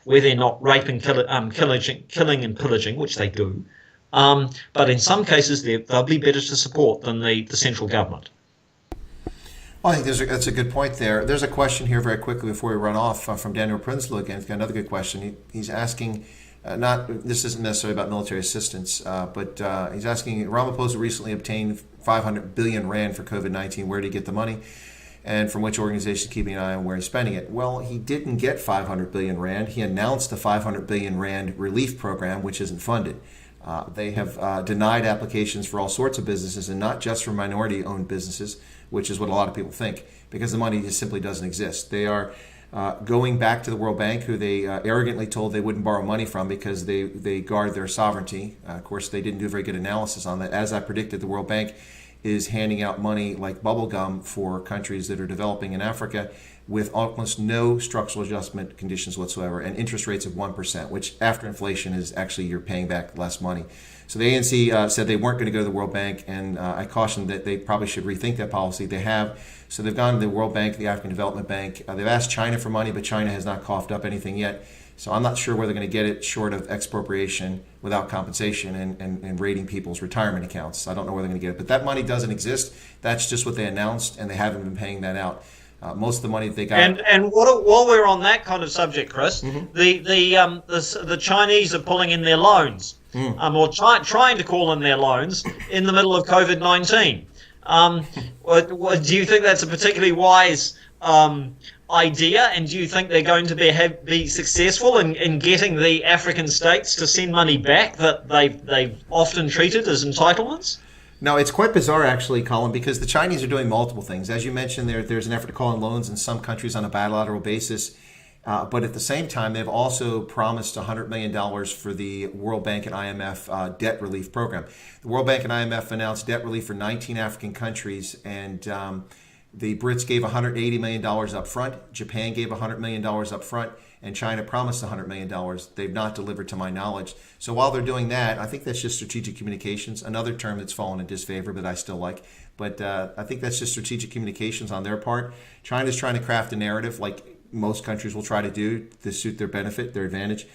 S2: raping, killing and pillaging, which they do. But in some cases, they'll be better to support than the central government.
S1: Well, I think that's a good point there. There's a question here very quickly before we run off from Daniel Prinsloo again. He's got another good question. He's asking, this isn't necessarily about military assistance, but he's asking, Ramaphosa recently obtained 500 billion rand for COVID-19. Where did he get the money? And from which organization keeping an eye on where he's spending it? Well, he didn't get 500 billion rand. He announced the 500 billion rand relief program, which isn't funded. They have denied applications for all sorts of businesses, and not just for minority-owned businesses, which is what a lot of people think, because the money just simply doesn't exist. They are going back to the World Bank, who they arrogantly told they wouldn't borrow money from because they guard their sovereignty. Of course, they didn't do a very good analysis on that. As I predicted, the World Bank is handing out money like bubble gum for countries that are developing in Africa with almost no structural adjustment conditions whatsoever and interest rates of 1%, which after inflation is actually you're paying back less money. So the ANC said they weren't going to go to the World Bank, and I cautioned that they probably should rethink that policy. They have. So they've gone to the World Bank, the African Development Bank. They've asked China for money, but China has not coughed up anything yet. So I'm not sure where they're going to get it short of expropriation without compensation and raiding people's retirement accounts. I don't know where they're going to get it. But that money doesn't exist. That's just what they announced, and they haven't been paying that out. Most of the money that they got.
S2: And while we're on that kind of subject, Chris, the Chinese are pulling in their loans, or trying to call in their loans in the middle of COVID-19. Do you think that's a particularly wise idea, and do you think they're going to be successful in getting the African states to send money back that they've often treated as entitlements?
S1: No, it's quite bizarre, actually, Colin, because the Chinese are doing multiple things. As you mentioned, there's an effort to call in loans in some countries on a bilateral basis. But at the same time, they've also promised $100 million for the World Bank and IMF debt relief program. The World Bank and IMF announced debt relief for 19 African countries, and the Brits gave $180 million up front. Japan gave $100 million up front. And China promised $100 million. They've not delivered to my knowledge. So while they're doing that, I think that's just strategic communications, another term that's fallen in disfavor, but I still like. But I think that's just strategic communications on their part. China's trying to craft a narrative like most countries will try to do to suit their benefit, their advantage.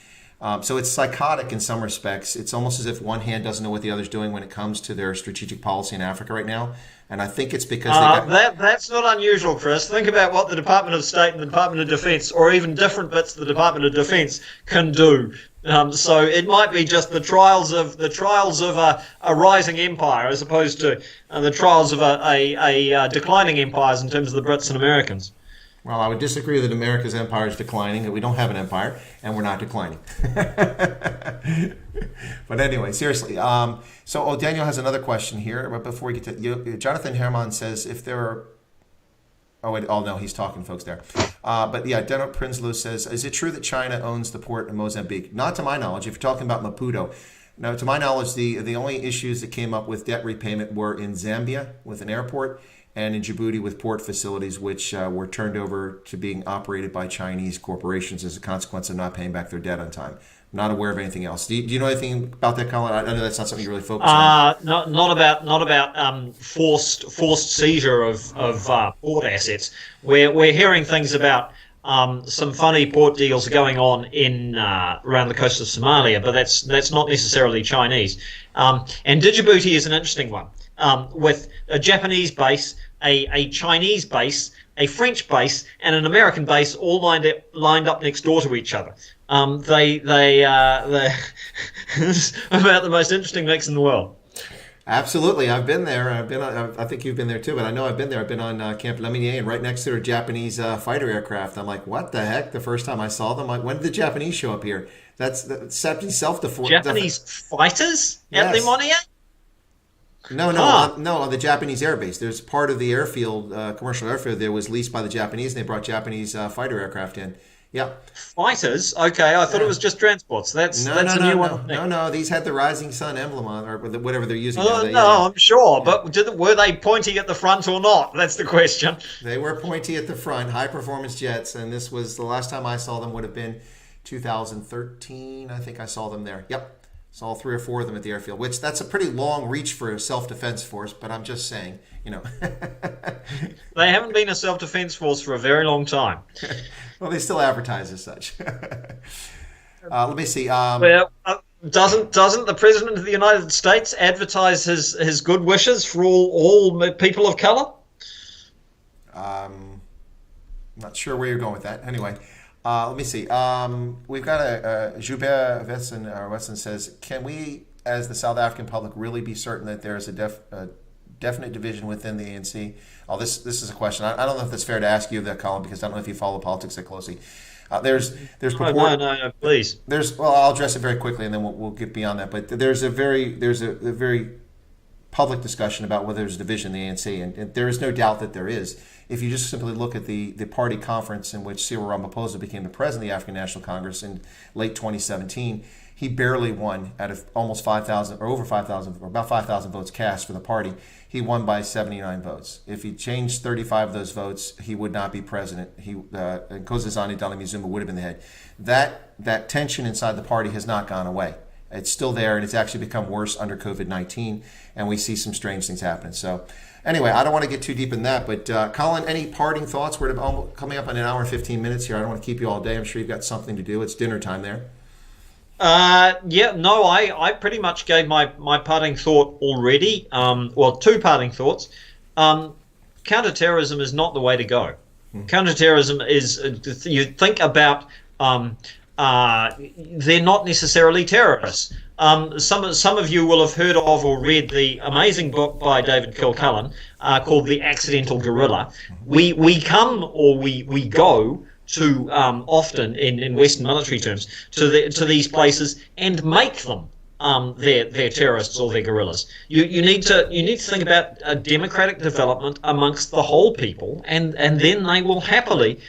S1: So it's psychotic in some respects. It's almost as if one hand doesn't know what the other's doing when it comes to their strategic policy in Africa right now. And I think it's because
S2: that's not unusual, Chris. Think about what the Department of State and the Department of Defense, or even different bits of the Department of Defense, can do. So it might be just the trials of a rising empire, as opposed to the trials of a declining empires in terms of the Brits and Americans.
S1: Well, I would disagree that America's empire is declining, that we don't have an empire, and we're not declining. But anyway, seriously. So Daniel has another question here. But before we get to Jonathan Herman says if there are... no, he's talking, folks, there. But yeah, Deno Prinsloo says, is it true that China owns the port in Mozambique? Not to my knowledge. If you're talking about Maputo. Now, to my knowledge, the only issues that came up with debt repayment were in Zambia with an airport, and in Djibouti with port facilities, which were turned over to being operated by Chinese corporations as a consequence of not paying back their debt on time. I'm not aware of anything else. Do you know anything about that, Colin? I know that's not something you really focus on.
S2: Not about forced seizure of port assets. We're hearing things about some funny port deals going on in around the coast of Somalia, but that's not necessarily Chinese. And Djibouti is an interesting one, with a Japanese base, a Chinese base, a French base, and an American base all lined up next door to each other. They're about the most interesting mix in the world.
S1: Absolutely, I've been there. I think you've been there too, but I know I've been there. I've been on Camp Lemonnier, and right next to are Japanese fighter aircraft. I'm like, what the heck? The first time I saw them, like, when did the Japanese show up here? That's self-defense.
S2: Japanese fighters at Lemonnier?
S1: No, on the Japanese airbase. There's part of the airfield, commercial airfield, there was leased by the Japanese, and they brought Japanese fighter aircraft in. Yeah.
S2: Fighters? Okay, I thought it was just transports. That's a new one.
S1: No. These had the Rising Sun emblem on, or whatever they're using.
S2: I'm sure. But were they pointy at the front or not? That's the question.
S1: They were pointy at the front, high-performance jets, and this was the last time I saw them would have been 2013. I think I saw them there. Yep. Saw 3 or 4 of them at the airfield, which that's a pretty long reach for a self-defense force, but I'm just saying,
S2: They haven't been a self-defense force for a very long time.
S1: Well, they still advertise as such. Let me see.
S2: Doesn't the President of the United States advertise his good wishes for all people of color?
S1: Not sure where you're going with that. Anyway. Let me see. We've got a Joubert Wesson says, can we, as the South African public, really be certain that there is a definite division within the ANC? Oh, this is a question. I don't know if that's fair to ask you that, Colin, because I don't know if you follow politics that closely. There's
S2: no, please.
S1: I'll address it very quickly, and then we'll get beyond that. But there's a very public discussion about whether there's division in the ANC, and there is no doubt that there is. If you just simply look at the party conference in which Cyril Ramaphosa became the president of the African National Congress in late 2017, he barely won out of almost 5,000 or over 5,000 or about 5,000 votes cast for the party. He won by 79 votes. If he changed 35 of those votes, he would not be president. Nkosazana Dlamini-Zuma would have been the head. That tension inside the party has not gone away. It's still there, and it's actually become worse under COVID-19, and we see some strange things happening. So anyway, I don't want to get too deep in that, but Colin, any parting thoughts? We're coming up on an hour and 15 minutes here. I don't want to keep you all day. I'm sure you've got something to do. It's dinner time there.
S2: I pretty much gave my parting thought already. Two parting thoughts. Counterterrorism is not the way to go. Counterterrorism is, you think about, they're not necessarily terrorists. Some of you will have heard of or read the amazing book by David Kilcullen called The Accidental Guerrilla. We go to often in Western military terms to these places and make them their terrorists or their guerrillas. You need to think about a democratic development amongst the whole people, and then they will happily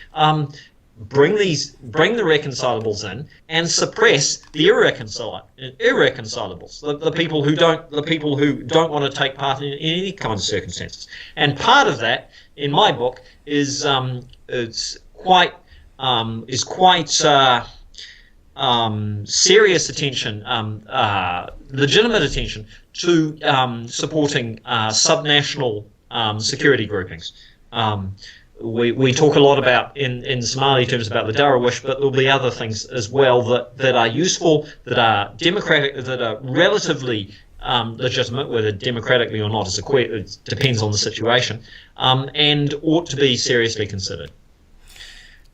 S2: bring the reconcilables in and suppress the irreconcilables, the people who don't want to take part in any kind of circumstances. And part of that, in my book, is quite serious attention, legitimate attention to supporting subnational security groupings. We talk a lot about in Somali terms about the Darawish, but there'll be other things as well that are useful, that are democratic, that are relatively legitimate, whether democratically or not it depends on the situation, and ought to be seriously considered.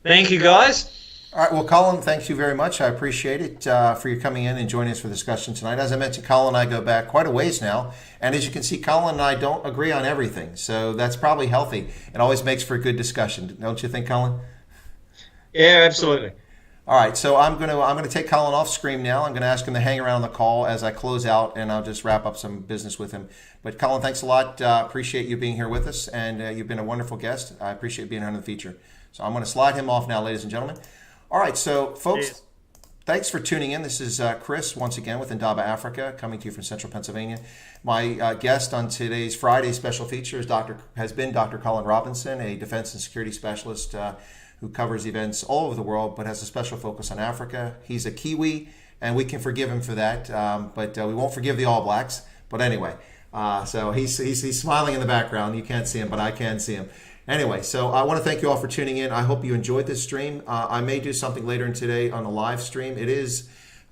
S2: Thank you, guys.
S1: All right. Well, Colin, thank you very much. I appreciate it for you coming in and joining us for the discussion tonight. As I mentioned, Colin and I go back quite a ways now. And as you can see, Colin and I don't agree on everything. So that's probably healthy. It always makes for a good discussion. Don't you think, Colin?
S2: Yeah, absolutely.
S1: All right. So I'm gonna take Colin off screen now. I'm going to ask him to hang around the call as I close out, and I'll just wrap up some business with him. But Colin, thanks a lot. Appreciate you being here with us, and you've been a wonderful guest. I appreciate being on the feature. So I'm going to slide him off now, ladies and gentlemen. All right, so folks, thanks for tuning in. This is Chris, once again, with Indaba Africa, coming to you from Central Pennsylvania. My guest on today's Friday special feature has been Dr. Colin Robinson, a defense and security specialist who covers events all over the world, but has a special focus on Africa. He's a Kiwi, and we can forgive him for that, but we won't forgive the All Blacks. But anyway, so he's smiling in the background. You can't see him, but I can see him. Anyway, so I want to thank you all for tuning in. I hope you enjoyed this stream. I may do something later in today on a live stream. It is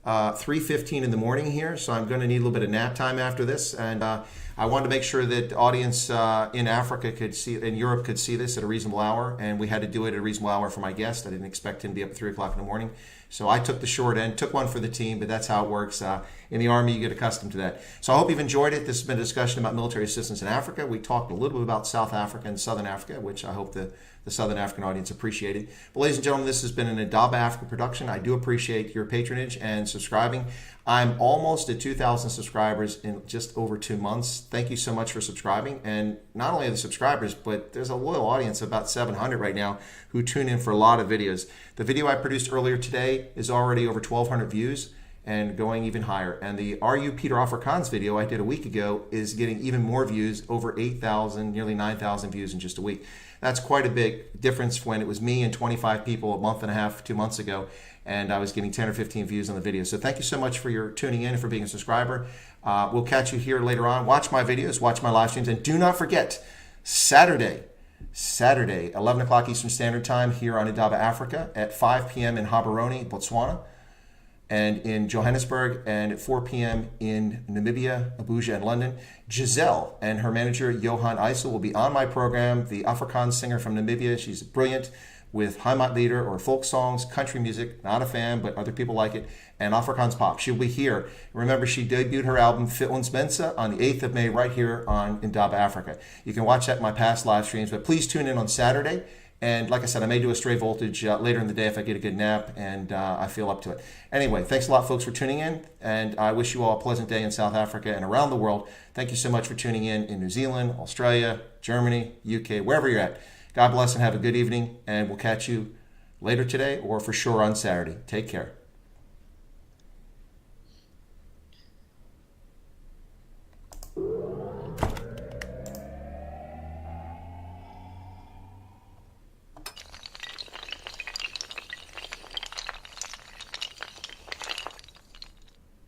S1: 3:15 in the morning here, so I'm going to need a little bit of nap time after this. And I wanted to make sure that the audience in Africa in Europe could see this at a reasonable hour. And we had to do it at a reasonable hour for my guest. I didn't expect him to be up at 3 o'clock in the morning. So I took the short end, took one for the team, but that's how it works. In the Army, you get accustomed to that. So I hope you've enjoyed it. This has been a discussion about military assistance in Africa. We talked a little bit about South Africa and Southern Africa, which I hope the Southern African audience appreciated. But ladies and gentlemen, this has been an Indaba Africa production. I do appreciate your patronage and subscribing. I'm almost at 2,000 subscribers in just over 2 months. Thank you so much for subscribing. And not only are the subscribers, but there's a loyal audience of about 700 right now who tune in for a lot of videos. The video I produced earlier today is already over 1,200 views and going even higher. And the Are You Peter Afrikaans video I did a week ago is getting even more views, over 8,000, nearly 9,000 views in just a week. That's quite a big difference when it was me and 25 people a month and a half, 2 months ago, and I was getting 10 or 15 views on the video. So thank you so much for your tuning in and for being a subscriber. We'll catch you here later on. Watch my videos, watch my live streams, and do not forget, Saturday, 11 o'clock Eastern Standard Time here on Indaba Africa, at 5 p.m. in Gaborone, Botswana, and in Johannesburg, and at 4 p.m. in Namibia, Abuja, and London. Giselle and her manager, Johan Eisel, will be on my program, the Afrikaans singer from Namibia. She's brilliant with Heimatlieder or folk songs, country music, not a fan, but other people like it, and Afrikaans pop. She'll be here. Remember, she debuted her album, Fit Ons Mensa, on the 8th of May right here on Indaba Africa. You can watch that in my past live streams, but please tune in on Saturday And like I said, I may do a stray voltage later in the day if I get a good nap and I feel up to it. Anyway, thanks a lot, folks, for tuning in. And I wish you all a pleasant day in South Africa and around the world. Thank you so much for tuning in New Zealand, Australia, Germany, UK, wherever you're at. God bless and have a good evening. And we'll catch you later today or for sure on Saturday. Take care.